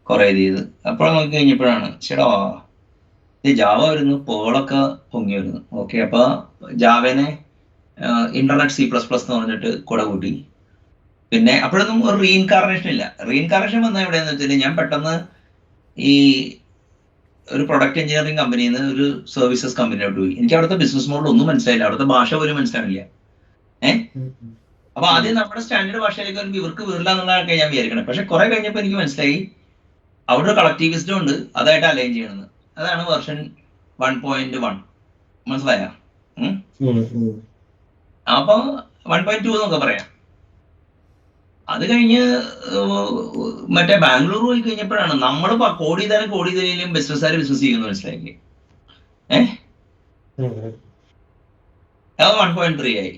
കുറെ ചെയ്ത്. അപ്പോഴും നോക്കി കഴിഞ്ഞപ്പോഴാണ് ചേടാ ജാവ വരുന്നു, പേളൊക്കെ പൊങ്ങി വരുന്നു. ഓക്കെ, അപ്പൊ ജാവേനെ ഇന്റർനെറ്റ് C++ എന്ന് പറഞ്ഞിട്ട് കൂടെ കൂട്ടി. പിന്നെ അപ്പോഴൊന്നും ഒരു റീഇൻകാർണേഷൻ ഇല്ല. റീഇൻകാർണേഷൻ വന്ന എവിടെയെന്ന് വെച്ചാൽ ഞാൻ പെട്ടെന്ന് ഈ ഒരു പ്രൊഡക്റ്റ് എഞ്ചിനീയറിംഗ് കമ്പനിയിൽ നിന്ന് ഒരു സർവീസസ് കമ്പനിയോട്ട് പോയി. എനിക്ക് അവിടുത്തെ ബിസിനസ് മോഡൽ ഒന്നും മനസ്സിലായില്ല, അവിടുത്തെ ഭാഷ പോലും മനസ്സിലാവില്ല. അപ്പൊ ആദ്യം നമ്മുടെ സ്റ്റാൻഡേർഡ് ഭാഷയിലേക്ക് വരുമ്പോൾ ഇവർക്ക് വീറില്ല എന്നുള്ളതൊക്കെ ഞാൻ വിചാരിക്കണം. പക്ഷെ കുറെ കഴിഞ്ഞപ്പോൾ എനിക്ക് മനസ്സിലായി അവിടെ കളക്റ്റീവിസ്റ്റ് ഉണ്ട്, അതായിട്ട് അലൈൻ ചെയ്യണമെന്ന്. അതാണ് വെർഷൻ 1.1. മനസ്സിലായ? അപ്പൊ 1.2 എന്നൊക്കെ പറയാം. അത് കഴിഞ്ഞ് മറ്റേ ബാംഗ്ലൂർ പോയി കഴിഞ്ഞപ്പോഴാണ് നമ്മൾ കോടി ചെയ്താലും ബിസിനസ്സുകാർ ബിസിനസ് ചെയ്യുമെന്ന് മനസ്സിലാക്കി. അത് 1.3 ആയി.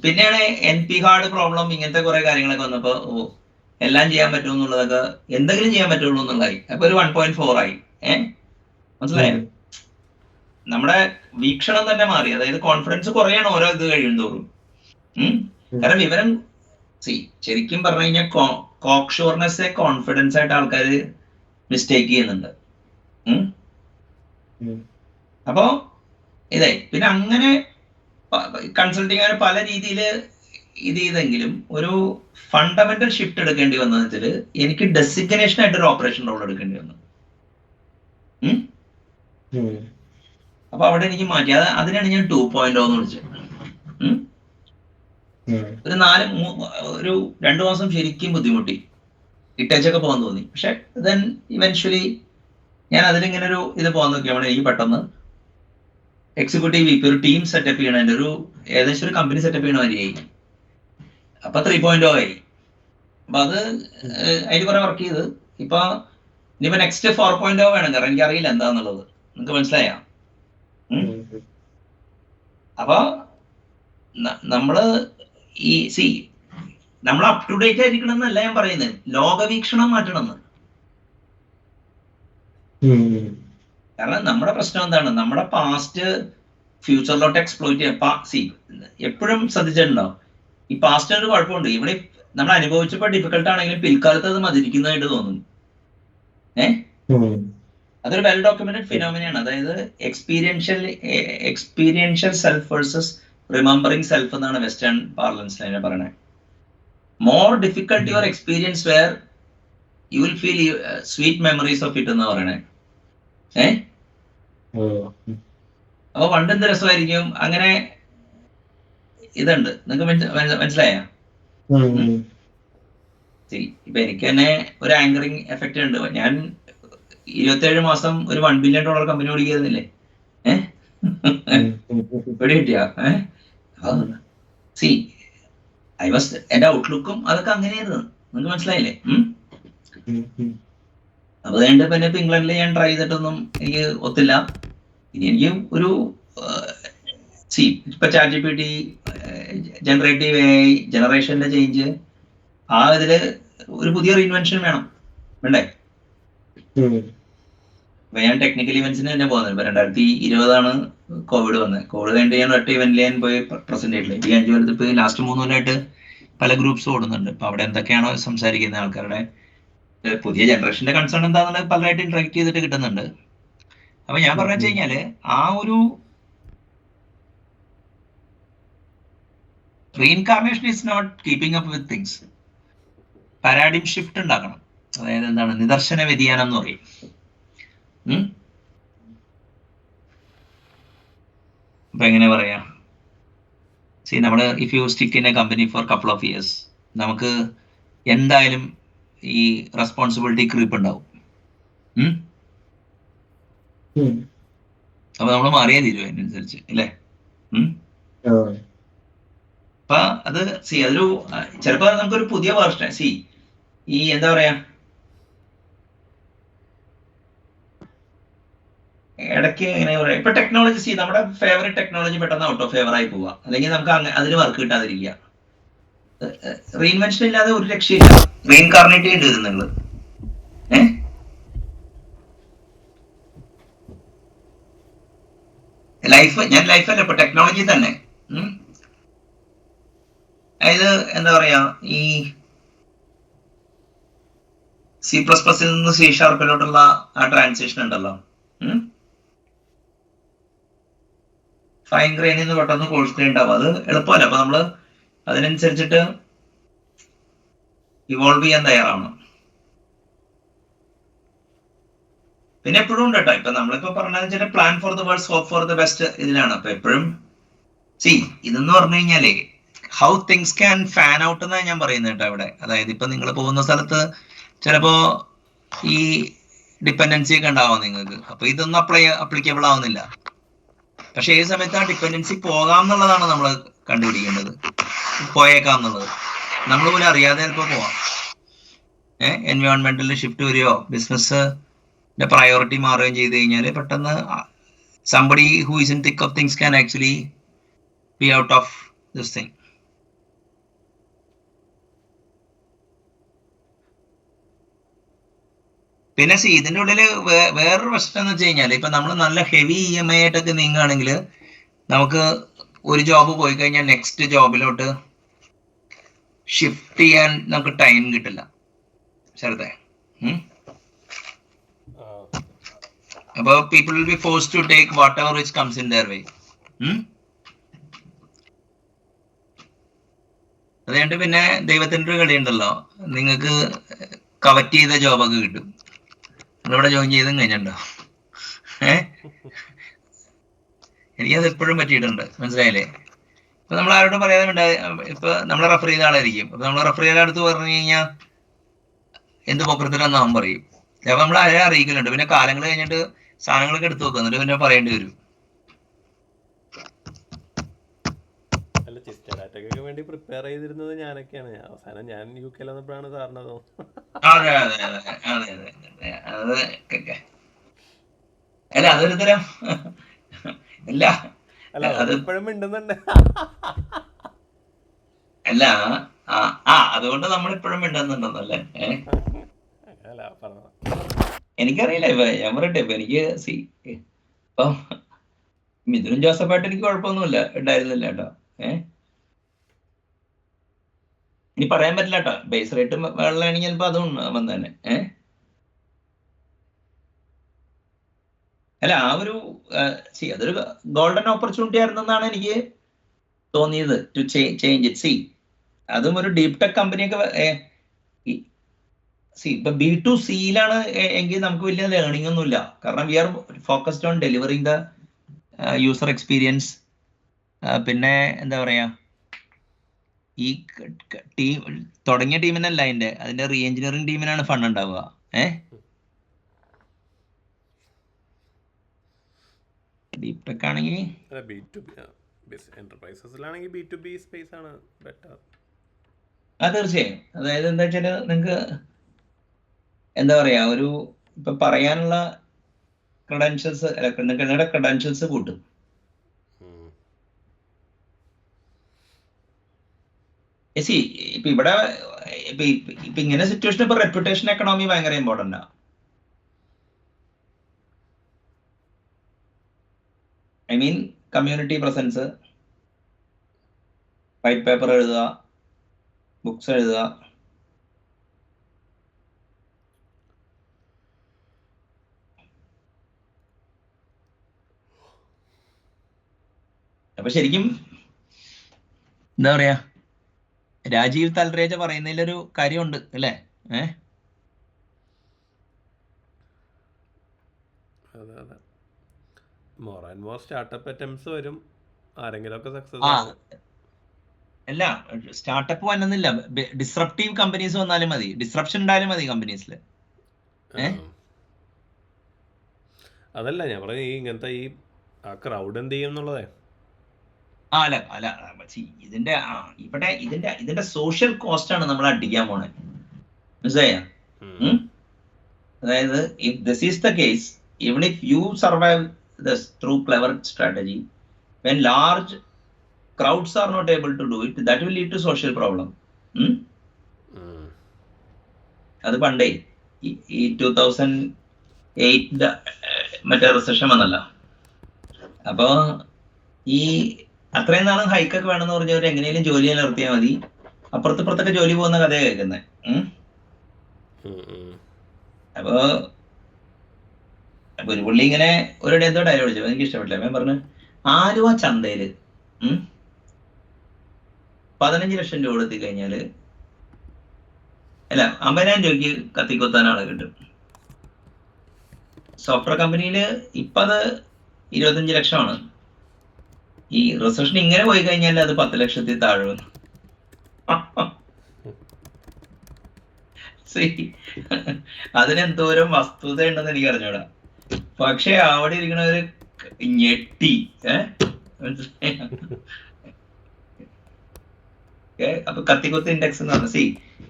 പിന്നെയാണ് NP ഹാർഡ് പ്രോബ്ലം, ഇങ്ങനത്തെ കുറെ കാര്യങ്ങളൊക്കെ വന്നപ്പോ എല്ലാം ചെയ്യാൻ പറ്റുമെന്നുള്ളതൊക്കെ എന്തെങ്കിലും ചെയ്യാൻ പറ്റുള്ളൂ എന്നുള്ളതായി. അപ്പൊ ഒരു 1.4 ആയി. മനസ്സിലായോ? നമ്മുടെ വീക്ഷണം തന്നെ മാറി. അതായത് കോൺഫിഡൻസ് കുറയാണ് ഓരോ ഇത് കഴിയുന്തോറും. കാരണം വിവരം ശരിക്കും പറഞ്ഞു കഴിഞ്ഞാൽ കോക്ഷ്യൂർനെസ് കോൺഫിഡൻസ് ആയിട്ട് ആൾക്കാർ മിസ്റ്റേക്ക് ചെയ്യുന്നുണ്ട്. അപ്പോ പിന്നെ അങ്ങനെ കൺസൾട്ടിങ് പല രീതിയിൽ ഇത് ചെയ്തെങ്കിലും ഒരു ഫണ്ടമെന്റൽ ഷിഫ്റ്റ് എടുക്കേണ്ടി വന്നതെന്ന് വെച്ചാൽ എനിക്ക് ഡെസിഗ്നേഷൻ ആയിട്ട് ഒരു ഓപ്പറേഷൻ റോൾ എടുക്കേണ്ടി വന്നു. അപ്പൊ അവിടെ എനിക്ക് മാറ്റി. അതിനാണ് ഞാൻ 2.0 എന്ന് വിളിച്ചത്. ഒരു 2 മാസം ശരിക്കും ബുദ്ധിമുട്ടി, ഇട്ടേച്ചൊക്കെ പോകാൻ തോന്നി. പക്ഷെ ദെൻ ഇവൻച്വലി ഞാൻ അതിലിങ്ങനെ ഒരു ഇത് പോകാൻ നോക്കിയാണ് എനിക്ക് പെട്ടെന്ന് എക്സിക്യൂട്ടീവ് VP ഒരു ടീം സെറ്റപ്പ് ചെയ്യണതിന്റെ ഏകദേശം ഒരു കമ്പനി സെറ്റപ്പ് ചെയ്യണ മാതിരിയായി. അപ്പൊ 3.0 ആയി. അപ്പൊ അത് അതിൽ കുറെ വർക്ക് ചെയ്ത് ഇപ്പൊ ഇനിയിപ്പോ നെക്സ്റ്റ് 4.0 വേണം. കാരണം എനിക്കറിയില്ല എന്താന്നുള്ളത്. നിങ്ങൾക്ക് മനസ്സിലായ? അപ്പൊ നമ്മള് നമ്മൾ അപ് ടു ഡേറ്റ് ആയിരിക്കണം എന്നല്ല ഞാൻ പറയുന്നത്, ലോകവീക്ഷണം മാറ്റണമെന്ന്. കാരണം നമ്മുടെ പ്രശ്നം എന്താണ്, നമ്മുടെ പാസ്റ്റ് ഫ്യൂച്ചറിലോട്ട് എക്സ്പ്ലോയിറ്റ് ചെയ്യാൻ. എപ്പോഴും ശ്രദ്ധിച്ചിട്ടുണ്ടോ ഈ പാസ്റ്റിനൊരു കുഴപ്പമുണ്ട്. ഇവിടെ നമ്മൾ അനുഭവിച്ചപ്പോൾ ഡിഫിക്കൽട്ട് ആണെങ്കിലും പിൽക്കാലത്ത് അത് മതിരിക്കുന്നതായിട്ട് തോന്നുന്നു. അതൊരു വെൽ ഡോക്യുമെന്റഡ് ഫിനോമിനയാണ്. അതായത് experiential self versus remembering self എന്നാണ് വെസ്റ്റേൺ പാർലൻസിൽ അതിനെ പറയണേ. More difficult your experience where you will feel sweet memories of it എന്ന് പറയണേ. അപ്പൊ പണ്ട് എന്ത് രസമായിരിക്കും. അങ്ങനെ ഇതുണ്ട്, നിങ്ങൾക്ക് മനസ്സിലായ? ഇപ്പൊ എനിക്ക് തന്നെ ഒരു ആങ്കറിങ് എഫക്റ്റ് ഉണ്ട്. ഞാൻ 27 മാസം ഒരു $1 ബില്യൺ കമ്പനി ഓടിക്കുന്നില്ലേ? ഇവിടെ കിട്ടിയ എന്റെ ഔട്ട്ലുക്കും അതൊക്കെ അങ്ങനെയായിരുന്നു. നിങ്ങൾക്ക് മനസ്സിലായില്ലേ? അപ്പൊ കഴിഞ്ഞിട്ട് പിന്നെ ഇപ്പൊ ഇംഗ്ലണ്ടിൽ ഞാൻ ട്രൈ ചെയ്തിട്ടൊന്നും എനിക്ക് ഒത്തില്ല. ഇനി എനിക്ക് ഒരു ഇപ്പൊ ChatGPT, ജനറേറ്റീവ് AI, ജനറേഷന്റെ ചേഞ്ച്, ആ ഇതില് ഒരു പുതിയ റീഇൻവെൻഷൻ വേണ്ടേ? അപ്പൊ ഞാൻ ടെക്നിക്കൽ ഇവന്റ്സിന് തന്നെ പോകുന്നത്. ഇപ്പൊ 2020 കോവിഡ് വന്നത്. കോവിഡ് കഴിഞ്ഞിട്ട് ഞാൻ ഒറ്റ ഇവന്റിൽ ഞാൻ പോയി പ്രസന്റ് ചെയ്തിട്ടില്ല. ഈ 5 കൊല്ലത്തിൽ ഇപ്പൊ ലാസ്റ്റ് 3 കൊല്ലമായിട്ട് പല ഗ്രൂപ്പ്സ് ഓടുന്നുണ്ട്. അപ്പൊ അവിടെ എന്തൊക്കെയാണോ സംസാരിക്കുന്ന ആൾക്കാരുടെ പുതിയ ജനറേഷന്റെ കൺസേൺ എന്താണെന്നുള്ളത് പലരായിട്ട് ഇന്ററാക്ട് ചെയ്തിട്ട് കിട്ടുന്നുണ്ട്. അപ്പൊ ഞാൻ പറഞ്ഞു വെച്ച് കഴിഞ്ഞാല് ആ ഒരു reincarnation is not keeping up with things. Paradigm shift ഉണ്ടാക്കണം. അതായത് എന്താണ് നിദർശന വ്യതിയാനം എന്ന് പറയും. അപ്പൊ എങ്ങനെ പറയാ, നമ്മള് if you stick in a company for couple of years, നമുക്ക് എന്തായാലും ഈ റെസ്പോൺസിബിലിറ്റി ക്രീപ്പ് ഉണ്ടാവും. അപ്പൊ നമ്മൾ മാറിയേ തീരുവോ അതിനനുസരിച്ച്, അല്ലേ? അപ്പൊ അത് അതൊരു ചിലപ്പോ നമുക്കൊരു പുതിയ വേർഷൻ ഈ എന്താ പറയാ, ഇടയ്ക്ക് എങ്ങനെ പറയാം, ഇപ്പൊ ടെക്നോളജി നമ്മുടെ ഫേവറേറ്റ് ടെക്നോളജി പെട്ടെന്ന് ഔട്ട് ഓഫ് ഫേവർ ആയി പോവുക, അല്ലെങ്കിൽ നമുക്ക് അതിന് വർക്ക് കിട്ടാതിരിക്കുക. റീഇൻവെൻഷൻ ഇല്ലാതെ ഒരു രക്ഷയില്ല. റീഇൻകാർണേറ്റ് ചെയ്യേണ്ടി വരും നിങ്ങൾ. ലൈഫല്ല ഇപ്പൊ ടെക്നോളജി തന്നെ. അതായത് എന്താ പറയാ, ഈ C++ നിന്ന് C# ആ ട്രാൻസിഷൻ ഉണ്ടല്ലോ, ഫൈൻ ഗ്രെയിനിൽ നിന്ന് പെട്ടെന്ന് കോഴ്സ് ഗ്രെയിൻ ഉണ്ടാവും. അത് എളുപ്പമല്ല. അപ്പൊ നമ്മള് അതിനനുസരിച്ചിട്ട് ഇവോൾവ് ചെയ്യാൻ തയ്യാറാവണം. പിന്നെ എപ്പോഴും ഉണ്ട് കേട്ടോ. ഇപ്പൊ നമ്മളിപ്പോ പറഞ്ഞതെന്ന് വെച്ചാൽ പ്ലാൻ ഫോർ ദ വേൾഡ്സ്, ഹോപ്പ് ഫോർ ദ ബെസ്റ്റ് ഇതിലാണ്. അപ്പൊ എപ്പോഴും ഇതെന്ന് പറഞ്ഞു കഴിഞ്ഞാലേ how things can fan out എന്നാണ് ഞാൻ പറയുന്നത് കേട്ടോ ഇവിടെ. അതായത് ഇപ്പൊ നിങ്ങൾ പോകുന്ന സ്ഥലത്ത് ചിലപ്പോ ഈ ഡിപ്പെൻഡൻസി ഒക്കെ ഉണ്ടാവാം നിങ്ങൾക്ക്. അപ്പൊ ഇതൊന്നും അപ്ലിക്കബിൾ ആവുന്നില്ല. പക്ഷെ ഏത് സമയത്ത് ആ ഡിപ്പെൻഡൻസി പോകാം എന്നുള്ളതാണ് നമ്മൾ കണ്ടുപിടിക്കേണ്ടത്. പോയേക്കാം എന്നുള്ളത് നമ്മൾ പോലും അറിയാതെ ചിലപ്പോൾ പോവാം. എൻവയോൺമെന്റൽ ഷിഫ്റ്റ് വരികയോ ബിസിനസ്സിന്റെ പ്രയോറിറ്റി മാറുകയും ചെയ്ത് കഴിഞ്ഞാൽ പെട്ടെന്ന് somebody who is in thick of things can actually be out of this thing. പിന്നെ ഇതിൻ്റെ ഉള്ളില് വേറൊരു പ്രശ്നം എന്ന് വെച്ച് കഴിഞ്ഞാൽ ഇപ്പൊ നമ്മൾ നല്ല ഹെവി EMI ആയിട്ടൊക്കെ നീങ്ങുകയാണെങ്കിൽ നമുക്ക് ഒരു ജോബ് പോയി കഴിഞ്ഞാൽ നെക്സ്റ്റ് ജോബിലോട്ട് ഷിഫ്റ്റ് ചെയ്യാൻ നമുക്ക് ടൈം കിട്ടില്ല ചെറുതെ. അപ്പൊ people will be forced to take whatever which comes in their way. അതുകൊണ്ട് പിന്നെ ദൈവത്തിൻ്റെ ഒരു കളിയുണ്ടല്ലോ, നിങ്ങൾക്ക് കവറ്റ് ചെയ്ത ജോബൊക്കെ കിട്ടും. നമ്മളിവിടെ ജോയിൻ ചെയ്തും കഴിഞ്ഞിട്ടുണ്ടോ? എനിക്കത് എപ്പോഴും പറ്റിയിട്ടുണ്ട്, മനസ്സിലായില്ലേ? ഇപ്പൊ നമ്മൾ ആരോടും പറയാതെ ഇപ്പൊ നമ്മളെ റെഫർ ചെയ്ത ആളായിരിക്കും. അപ്പൊ നമ്മൾ റെഫർ ചെയ്ത അടുത്ത് പറഞ്ഞു കഴിഞ്ഞാൽ എന്ത് പോക്കത്തിലാന്ന് അവൻ പറയും. അപ്പൊ നമ്മൾ ആരെ അറിയിക്കലുണ്ട്. പിന്നെ കാലങ്ങൾ കഴിഞ്ഞിട്ട് സാധനങ്ങളൊക്കെ എടുത്തു വെക്കും, എന്നിട്ട് പിന്നെ പറയേണ്ടി വരും. വേണ്ടി പ്രിപ്പയർ ചെയ്തിരുന്നത് ഞാനൊക്കെയാണ്. അവസാനം ഞാൻ UK വന്നപ്പോഴാണ് സാറിനതോ. അതെ അതെ അതെ അതെ അതെ അതെ അല്ല അതൊരു തരം അല്ല ഇപ്പോഴും മിണ്ടുന്നുണ്ട്. അല്ല അതുകൊണ്ട് നമ്മൾ ഇപ്പോഴും മിണ്ടുന്നുണ്ടെന്നല്ലേ? എനിക്കറിയില്ല. ഇപ്പൊ ഞാൻ പറയട്ടെ, ഇപ്പൊ എനിക്ക് ഇപ്പൊ മിഥുനും ജോസഫായിട്ട് എനിക്ക് കുഴപ്പമൊന്നുമില്ല ഉണ്ടായിരുന്നില്ല കേട്ടോ. ഇനി പറയാൻ പറ്റില്ല കേട്ടോ, ബേസ് റേറ്റ് വെള്ളമാണെങ്കിൽ ചിലപ്പോൾ അതും വന്നതന്നെ. അല്ല, ആ ഒരു അതൊരു ഗോൾഡൻ ഓപ്പർച്യൂണിറ്റി ആയിരുന്നെന്നാണ് എനിക്ക് തോന്നിയത് ടു ചേഞ്ച് ഇറ്റ്. അതും ഒരു ഡീപ് ടെക് കമ്പനിയൊക്കെ ഇപ്പൊ B2Cയിലാണ് എങ്കിൽ നമുക്ക് വലിയ ലേണിംഗ് ഒന്നുമില്ല. കാരണം we are focused on delivering the user experience. പിന്നെ എന്താ പറയാ, ഈ ടീം തുടങ്ങിയ ടീമിനല്ല, അതിന്റെ റീ എഞ്ചിനീയറിംഗ് ടീമിനാണ് ഫണ്ട് ഉണ്ടാവുക. ഡീപ് ടെക് ആണെങ്കിൽ എന്റർപ്രൈസസിലാണെങ്കിൽ B2B സ്പേസ് ആണ് ബെറ്റർ. തീർച്ചയായും. അതായത് എന്താ വെച്ചാല് നിങ്ങക്ക് എന്താ പറയാ, ഒരു ഇപ്പൊ പറയാനുള്ള ക്രെഡൻഷ്യൽസ്, നിങ്ങളുടെ ക്രെഡൻഷ്യൽസ് കൂട്ടും. ഇപ്പൊ ഇവിടെ ഇപ്പൊ ഇങ്ങനെ സിറ്റുവേഷൻ ഇപ്പൊ റെപ്യൂട്ടേഷൻ എക്കണോമി ഭയങ്കര ഇമ്പോർട്ടന്റ് ആണ്. I mean community presence, white paper എഴുതുക, ബുക്സ് എഴുതുക. അപ്പൊ ശരിക്കും എന്താ പറയാ, രാജീവ് തൽരേജ പറയുന്നതിലൊരു കാര്യമുണ്ട് അല്ലേ? അതെ, more and more startup attempts വരും, ആരെങ്കിലുമൊക്കെ സക്സസ് അല്ല, സ്റ്റാർട്ടപ്പ് വന്നെന്നില്ല, ഡിസ്റപ്റ്റീവ് കമ്പനീസ് വന്നാലും മതി, ഡിസ്റപ്ഷൻ ഉണ്ടായാലും മതി കമ്പനീസിൽ. അതല്ല ഞാൻ പറഞ്ഞ ഇങ്ങനത്തെ ഈ ക്രൗഡ് എന്ത് ചെയ്യും എന്നുള്ളതേ. അല്ല ഇതിന്റെ സോഷ്യൽ കോസ്റ്റ് ആണ് നമ്മൾ അടിക്കാൻ പോണേ, മനസ്സിലായ? അതായത് if this is the case, even if you survive this through clever strategy, when large crowds are not able to do it, that will lead to social problem. അത് പണ്ടേ ഈ 2008 മറ്റേ റിസഷൻ വന്നല്ല, അപ്പൊ ഈ അത്രയും നാളും ഹൈക്കൊക്കെ വേണമെന്ന് പറഞ്ഞവർ എങ്ങനെയും ജോലി നിർത്തിയാൽ മതി, അപ്പുറത്തൊക്കെ ജോലി പോകുന്ന കഥയാണ് കേൾക്കുന്നത്. അപ്പൊ ഒരു പുള്ളി ഇങ്ങനെ ഒരു എന്തോ ഡയലോഗ് വിളിച്ചു, എനിക്ക് ഇഷ്ടപ്പെട്ടില്ല. ഞാൻ പറഞ്ഞു, ആലുവ ചന്തയില് 15 ലക്ഷം രൂപ കൊടുത്തി കഴിഞ്ഞാല്, അല്ല 50,000 രൂപയ്ക്ക് കത്തിക്കൊത്താൻ ആളെ കിട്ടും. സോഫ്റ്റ്വെയർ കമ്പനിയില് ഇപ്പൊ അത് 25 ലക്ഷമാണ്. ഈ റിസഷൻ ഇങ്ങനെ പോയി കഴിഞ്ഞാൽ അത് 10 ലക്ഷത്തിൽ താഴെ വന്നു. അതിനെന്തോരം വസ്തുത ഉണ്ടെന്ന് എനിക്ക് അറിഞ്ഞൂടാ. പക്ഷെ അവിടെ ഇരിക്കണവര് ഞെട്ടി. അപ്പൊ കത്തിക്കൊത്ത് ഇൻഡെക്സ് എന്ന് പറഞ്ഞ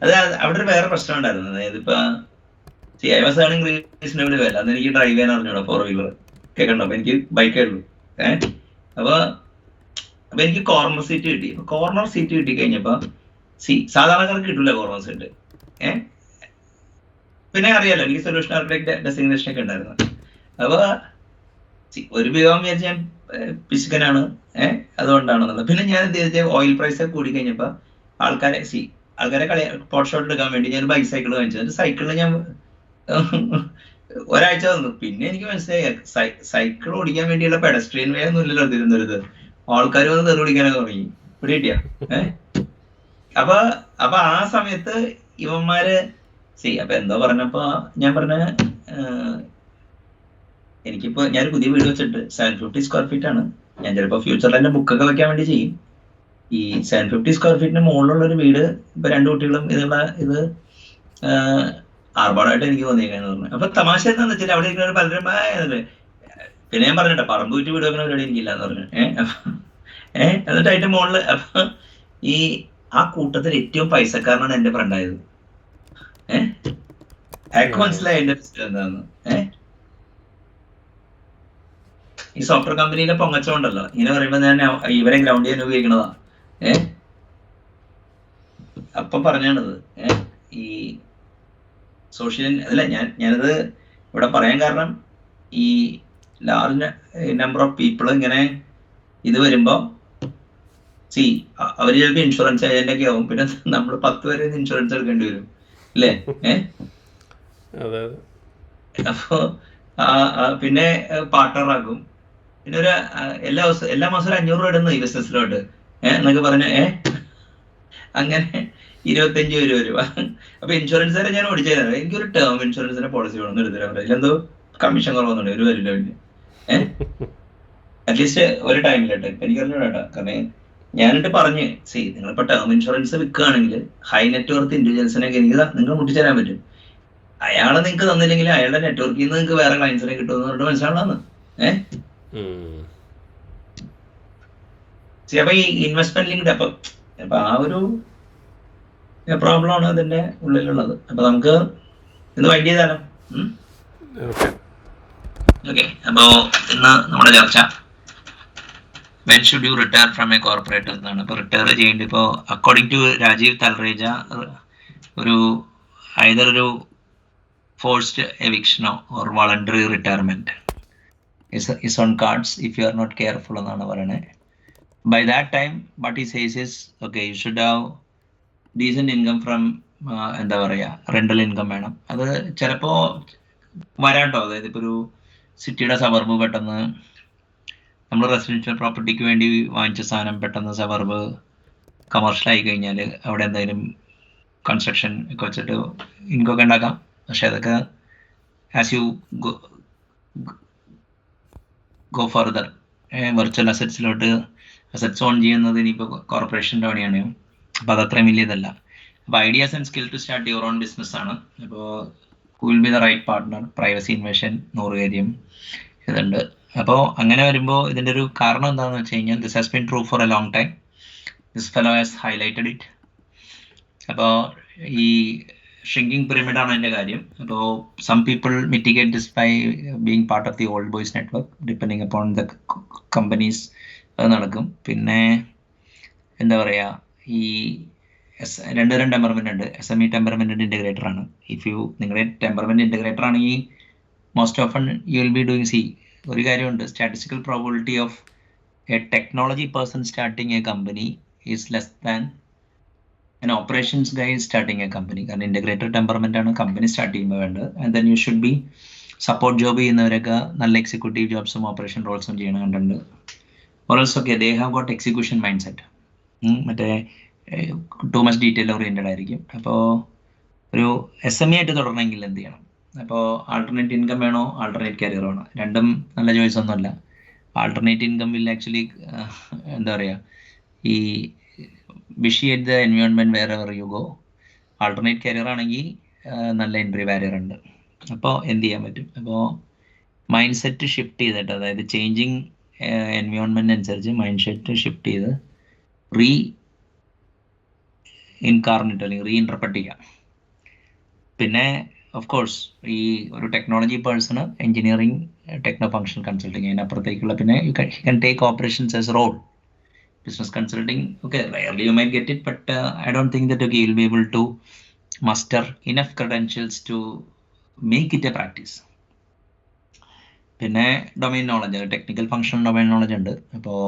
അത് അവിടെ ഒരു വേറെ പ്രശ്നം ഉണ്ടായിരുന്നു. അതായത് ഇപ്പൊ I was earning reasonably well. അന്ന് എനിക്ക് ഡ്രൈവ് ചെയ്യാൻ അറിഞ്ഞൂടാ, 4-വീലർ കേൾക്കണ്ടോ? അപ്പൊ എനിക്ക് ബൈക്കേ ഉള്ളൂ. അപ്പൊ എനിക്ക് കോർണർ സീറ്റ് കിട്ടി. കോർണർ സീറ്റ് കിട്ടി കഴിഞ്ഞപ്പോ സാധാരണക്കാർക്ക് കിട്ടൂല കോർണർ സീറ്റ്. പിന്നെ അറിയാലോ, എനിക്ക് സൊല്യൂഷൻ ആർക്കിടെക്ട് ഡെസിഗ്നേഷൻ ഒക്കെ ഉണ്ടായിരുന്നു. അപ്പൊ ഒരു വിഭാഗം വിചാരിച്ച ഞാൻ പിശുക്കനാണ്, അതുകൊണ്ടാണെന്നുള്ളത്. പിന്നെ ഞാൻ എന്ത് ചെയ്ത, ഓയിൽ പ്രൈസ് ഒക്കെ കൂടി കഴിഞ്ഞപ്പോ ആൾക്കാരെ പോട്ട് ഷോട്ട് എടുക്കാൻ വേണ്ടി ഞാൻ ബൈസൈക്കിൾ വാങ്ങിച്ചത്. സൈക്കിളിൽ ഞാൻ ഒരാഴ്ച തന്നു. പിന്നെ എനിക്ക് മനസ്സിലായി സൈക്കിൾ ഓടിക്കാൻ വേണ്ടിയുള്ള പെഡസ്ട്രിയൻ വേ ഒന്നും ഇല്ലല്ലോ തിരുവനന്തപുരത്ത്. ആൾക്കാർ വന്ന് തെറി പിടിക്കാനൊക്കെ തുടങ്ങി. ഇവിടെ കിട്ടിയാ അപ്പൊ ആ സമയത്ത് ഇവന്മാര് അപ്പൊ എന്തോ പറഞ്ഞപ്പോ ഞാൻ പറഞ്ഞ, എനിക്കിപ്പോ ഞാൻ പുതിയ വീട് വെച്ചിട്ട് 750 സ്ക്വയർ ഫീറ്റ് ആണ്. ഞാൻ ചിലപ്പോ ഫ്യൂച്ചറിൽ എന്റെ ബുക്കൊക്കെ വെക്കാൻ വേണ്ടി ചെയ്യും. ഈ 750 സ്ക്വയർ ഫീറ്റിന് മുകളിലുള്ള ഒരു വീട് ഇപ്പൊ 2 കുട്ടികളും ഇത് ആർഭാടായിട്ട് എനിക്ക് തോന്നിയേക്കാന്ന് പറഞ്ഞു. അപ്പൊ തമാശ എന്താന്ന് വെച്ചാൽ അവിടെ ഇരിക്കുന്ന പലരും പിന്നെ ഞാൻ പറഞ്ഞിട്ടെ, പറമ്പ് വിറ്റ് വീട് വെക്കണ പരിപാടി എനിക്കില്ല എന്ന് പറഞ്ഞു. എന്നിട്ട് അതിന്റെ മുകളില് അപ്പൊ ആ കൂട്ടത്തിൽ ഏറ്റവും പൈസക്കാരനാണ് എന്റെ ഫ്രണ്ടായത്. അയാൾക്ക് മനസ്സിലായി എന്റെ എന്താന്ന്. ഈ സോഫ്റ്റ്വെയർ കമ്പനിയിലെ പൊങ്ങച്ചമുണ്ടല്ലോ, ഇങ്ങനെ പറയുമ്പോ ഞാൻ ഇവരെ ഗ്രൗണ്ട് ചെയ്യാൻ ഉപയോഗിക്കണതാ. അപ്പൊ പറഞ്ഞാണത് ഈ സോഷ്യൽ അല്ല, ഞാനത് ഇവിടെ പറയാൻ കാരണം, ഈ ലാർജ് നമ്പർ ഓഫ് പീപ്പിൾ ഇങ്ങനെ ഇത് വരുമ്പോ അവര് ചിലപ്പോൾ ഇൻഷുറൻസ് ഏജന്റ് ഒക്കെ ആവും, പിന്നെ നമ്മൾ 10 പേരെ ഇൻഷുറൻസ് എടുക്കേണ്ടി വരും അല്ലേ? അതെ അപ്പോ പിന്നെ പാർട്ണറാക്കും, പിന്നെ ഒരു എല്ലാ മാസവും 500 രൂപ ഇടുന്നു ഈ ബിസിനസ്സിലോട്ട് എന്നൊക്കെ പറഞ്ഞ അങ്ങനെ 25 രൂപ. അപ്പൊ ഇൻഷുറൻസുകാരെ ഞാൻ ഓടിച്ചത് എനിക്കൊരു ടേം ഇൻഷുറൻസിന്റെ പോളിസി വേണമെന്ന് എടുത്തരാൻ ഇതിലെന്തോ കമ്മീഷൻ കുറവൊന്നുണ്ട്, ഒരു വരില്ല പിന്നെ അറ്റ്ലീസ്റ്റ് ഒരു ടൈമിലിട്ട്. ഇപ്പൊ എനിക്കറിഞ്ഞൂടാ, കാരണം ഞാനിട്ട് പറഞ്ഞ് നിങ്ങളിപ്പോ ടേം ഇൻഷുറൻസ് വിൽക്കുകയാണെങ്കിൽ ഹൈ നെറ്റ്വർത്ത് ഇൻഡിവിജ്വൽസിനൊക്കെ നിങ്ങൾ മുട്ടിച്ചേരാൻ പറ്റും. അയാളെ നിങ്ങൾക്ക് തന്നില്ലെങ്കിൽ അയാളുടെ നെറ്റ്വർക്കിൽ നിന്ന് നിങ്ങൾക്ക് വേറെ ക്ലയൻസിനെ കിട്ടുമെന്ന് പറഞ്ഞിട്ട് മനസ്സിലാവണമെന്ന്. അപ്പൊ ഈ ഇൻവെസ്റ്റ്മെന്റ് ലിങ്ക്ഡ് അപ്പൊ ആ ഒരു പ്രോബ്ലമാണ് ഇതിന്റെ ഉള്ളിലുള്ളത്. അപ്പൊ നമുക്ക് ഇന്ന് വൈൻഡ് ചെയ്താലോ? ഓക്കെ. അപ്പോ ഇന്ന് നമ്മുടെ ചർച്ച when should you retire from A corporate എന്നാണ്. ഇപ്പൊ റിട്ടയർ ചെയ്യേണ്ടി ഇപ്പോ അക്കോർഡിംഗ് ടു രാജീവ് തൽറേജ ഒരു ഐദർ ഒരു forced eviction or voluntary retirement is on cards if you are not careful എന്നാണ് പറയുന്നത്. By that time what he says is okay, you should have decent income from എന്താ പറയുക റെന്റൽ ഇൻകം വേണം. അത് ചിലപ്പോ വരാട്ടോ. അതായത് ഇപ്പൊ ഒരു സിറ്റിയുടെ സബർബ് പെട്ടെന്ന് നമ്മൾ റെസിഡൻഷ്യൽ പ്രോപ്പർട്ടിക്ക് വേണ്ടി വാങ്ങിച്ച സാധനം പെട്ടെന്ന് സബർബ് കമേഴ്ഷ്യൽ ആയി കഴിഞ്ഞാൽ അവിടെ എന്തായാലും കൺസ്ട്രക്ഷൻ ഒക്കെ വെച്ചിട്ട് ഇൻകം ഒക്കെ ഉണ്ടാക്കാം. പക്ഷെ അതൊക്കെ as you go further virtual assets own ചെയ്യുന്നത് ഇനിയിപ്പോൾ കോർപ്പറേഷൻ്റെ പണിയാണ്. അപ്പോൾ അതത്രയും വലിയതല്ല. അപ്പോൾ ideas and skill to start your own business ആണ്. അപ്പോൾ who will be the right partner, privacy invasion 100 കാര്യം ഇതുണ്ട്. അപ്പോൾ അങ്ങനെ വരുമ്പോൾ ഇതിൻ്റെ ഒരു കാരണം എന്താണെന്ന് വെച്ച് കഴിഞ്ഞാൽ this has been true for a long time. This fellow has highlighted it. അപ്പോൾ ഈ ഷ്രിങ്കിങ് പിരമിഡ് ആണ് അതിൻ്റെ കാര്യം. അപ്പോൾ some people mitigate this by being part of the old boys network depending upon the companies. അത് നടക്കും. പിന്നെ എന്താ പറയുക, ഈ രണ്ടുതരം ടെമ്പർമെൻ്റ് ഉണ്ട്. SME ടെമ്പർമെൻ്റ് ഇൻ്റഗ്രേറ്റർ ആണ്. നിങ്ങളുടെ ടെമ്പർമെൻ്റ് ഇൻ്റഗ്രേറ്റർ ആണെങ്കിൽ most often you will be doing ഒരു കാര്യമുണ്ട്, statistical probability of a technology person starting a company is less than an operations guy is starting a company. കാരണം ഇൻ്റഗ്രേറ്റഡ് ടെമ്പർമെൻ്റ് ആണ് കമ്പനി സ്റ്റാർട്ട് ചെയ്യുമ്പോൾ വേണ്ടത്. And then you should be support job ചെയ്യുന്നവരൊക്കെ നല്ല എക്സിക്യൂട്ടീവ് ജോബ്സും ഓപ്പറേഷൻ റോൾസും ചെയ്യണം കണ്ടുണ്ട്. Also okay they have got execution mindset. മറ്റേ ടു മച്ച് ഡീറ്റെയിൽ ഓറിയൻറ്റഡ് ആയിരിക്കും. അപ്പോൾ ഒരു SME ആയിട്ട് തുടരണമെങ്കിൽ എന്ത് ചെയ്യണം? അപ്പോൾ ആൾട്ടർനേറ്റ് ഇൻകം വേണോ ആൾട്ടർനേറ്റ് കരിയർ വേണോ? രണ്ടും നല്ല ചോയ്സ് ഒന്നുമല്ല. ആൾട്ടർനേറ്റ് ഇൻകം വിൽ ആക്ച്വലി എന്താ പറയുക, ഈ vitiate the environment wherever you go. Alternate career ആണെങ്കിൽ നല്ല എൻട്രി ബാരിയർ ഉണ്ട്. അപ്പോൾ എന്ത് ചെയ്യാൻ പറ്റും? അപ്പോൾ മൈൻഡ് സെറ്റ് ഷിഫ്റ്റ് ചെയ്തിട്ട്, അതായത് ചേഞ്ചിങ് എൻവയോൺമെൻറ്റ് അനുസരിച്ച് മൈൻഡ് സെറ്റ് ഷിഫ്റ്റ് ചെയ്ത് ഇൻകാർണേറ്റ് അല്ലെങ്കിൽ റീഇൻറ്റർപ്രറ്റ് ചെയ്യാം. പിന്നെ ഓഫ് കോഴ്സ് ഈ ഒരു ടെക്നോളജി പേഴ്സണ് എഞ്ചിനീയറിംഗ് ടെക്നോ ഫങ്ഷൻ കൺസൾട്ടിങ് അതിനപ്പുറത്തേക്കുള്ള, പിന്നെ you can take operations as role. Business consulting, okay, rarely you might get it, but I don't think that okay, you'll be able to muster enough credentials to make it a practice. പിന്നെ domain knowledge, technical functional domain knowledge ഉണ്ട്. അപ്പോൾ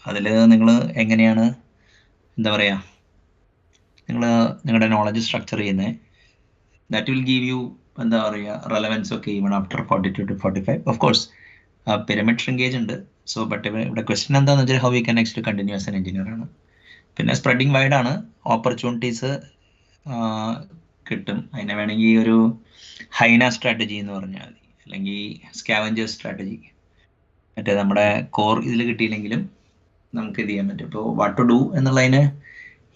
അതിൽ നിങ്ങൾ എങ്ങനെയാണ് എന്താ പറയുക, നിങ്ങളുടെ നോളജ് സ്ട്രക്ചർ ചെയ്യുന്നത്, ദാറ്റ് വിൽ ഗീവ് യു എന്താ പറയുക റെലവൻസ് ഒക്കെ even after 42 to 45. Of course pyramid shrinkage ഉണ്ട്. സോ ബട്ട് ഇവിടെ ക്വസ്റ്റ്യൻ എന്താണെന്ന് വെച്ചാൽ how you can next continue as an engineer ആണ്. പിന്നെ സ്പ്രെഡിങ് വൈഡ് ആണ്, ഓപ്പർച്യൂണിറ്റീസ് കിട്ടും. അതിനെ വേണമെങ്കിൽ ഒരു ഹൈന സ്ട്രാറ്റജി എന്ന് പറഞ്ഞാൽ മതി, അല്ലെങ്കിൽ സ്കാവഞ്ചേഴ്സ് സ്ട്രാറ്റജി. മറ്റേ നമ്മുടെ കോർ ഇതിൽ കിട്ടിയില്ലെങ്കിലും നമുക്ക് ഇത് ചെയ്യാൻ പറ്റും. ഇപ്പോൾ വാട്ട് ടു ഡു എന്നുള്ളതിന്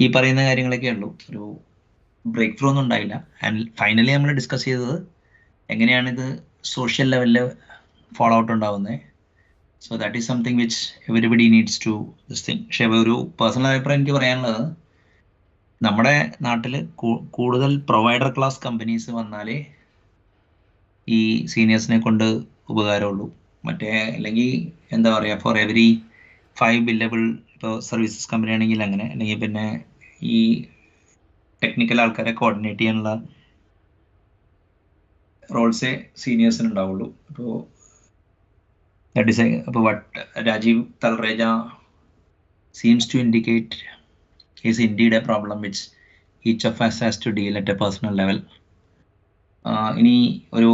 ഈ പറയുന്ന കാര്യങ്ങളൊക്കെ ഉള്ളൂ. ഒരു ബ്രേക്ക് ത്രൂ ഒന്നും ഉണ്ടായില്ല. ആൻഡ് ഫൈനലി നമ്മൾ ഡിസ്കസ് ചെയ്തത് എങ്ങനെയാണിത് സോഷ്യൽ ലെവലിൽ ഫോളോ ഔട്ട് ഉണ്ടാവുന്നത്. So that is something which everybody needs to this thing. പക്ഷേ ഒരു പേഴ്സണൽ അഭിപ്രായം എനിക്ക് പറയാനുള്ളത്, നമ്മുടെ നാട്ടിൽ കൂടുതൽ പ്രൊവൈഡർ ക്ലാസ് കമ്പനീസ് വന്നാലേ ഈ സീനിയേഴ്സിനെ കൊണ്ട് ഉപകാരമുള്ളൂ. മറ്റേ അല്ലെങ്കിൽ എന്താ പറയുക, ഫോർ എവരി 5 ബില്ലബിൾ, ഇപ്പോൾ സർവീസസ് കമ്പനി ആണെങ്കിൽ അങ്ങനെ, അല്ലെങ്കിൽ പിന്നെ ഈ ടെക്നിക്കൽ ആൾക്കാരെ കോർഡിനേറ്റ് ചെയ്യാനുള്ള റോൾസേ സീനിയേഴ്സിന് ഉണ്ടാവുള്ളൂ. അപ്പോൾ what Rajeev Talreja seems to indicate is indeed a problem which each of us has to deal at a personal level. ഇനി ഒരു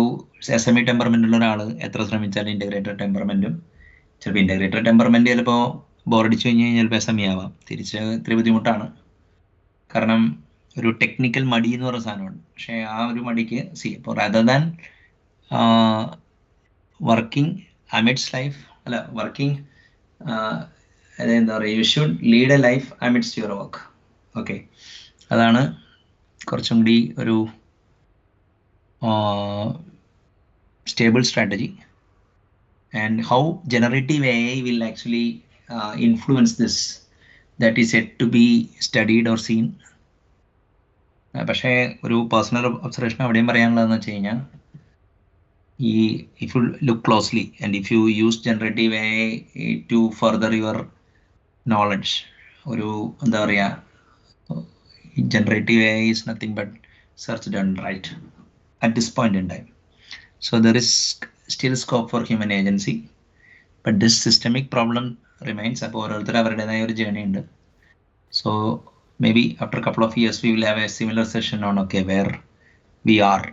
SME ടെമ്പർമെൻ്റ് ഉള്ള ഒരാൾ എത്ര ശ്രമിച്ചാലും ഇൻ്റഗ്രേറ്റഡ് ടെമ്പർമെൻറ്റും ചിലപ്പോൾ ഇൻ്റഗ്രേറ്റഡ് ടെമ്പർമെൻറ്റ് ചിലപ്പോൾ ബോറടിച്ചു കഴിഞ്ഞ് കഴിഞ്ഞാൽ ചിലപ്പോൾ SME ആവാം. തിരിച്ച് ഇത്തിരി ബുദ്ധിമുട്ടാണ്. കാരണം ഒരു ടെക്നിക്കൽ മടി എന്ന് പറയുന്ന സാധനമുണ്ട്. പക്ഷേ ആ ഒരു മടിക്ക് ഇപ്പോൾ rather than working amidst life working എന്താ പറയുക, you should lead a life amidst your work. Okay, അതാണ് കുറച്ചും കൂടി ഒരു stable strategy. And how generative AI will actually influence this, that is yet to be studied or seen. പക്ഷേ ഒരു പേഴ്സണൽ ഒബ്സർവേഷൻ അവിടെയും പറയാനുള്ളതെന്ന് വെച്ച് കഴിഞ്ഞാൽ if you look closely and if you use generative AI to further your knowledge, ഒരു എന്താ പറയുക, generative AI is nothing but search done right at this point in time. So there is still scope for human agency, but this systemic problem remains. അപ്പോൾ ഓരോരുത്തർ അവരുടേതായ ഒരു ജേർണി ഉണ്ട്. So maybe after a couple of years we will have a similar session on where we are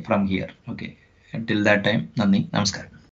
from here. Until that time, നന്ദി, നമസ്കാരം.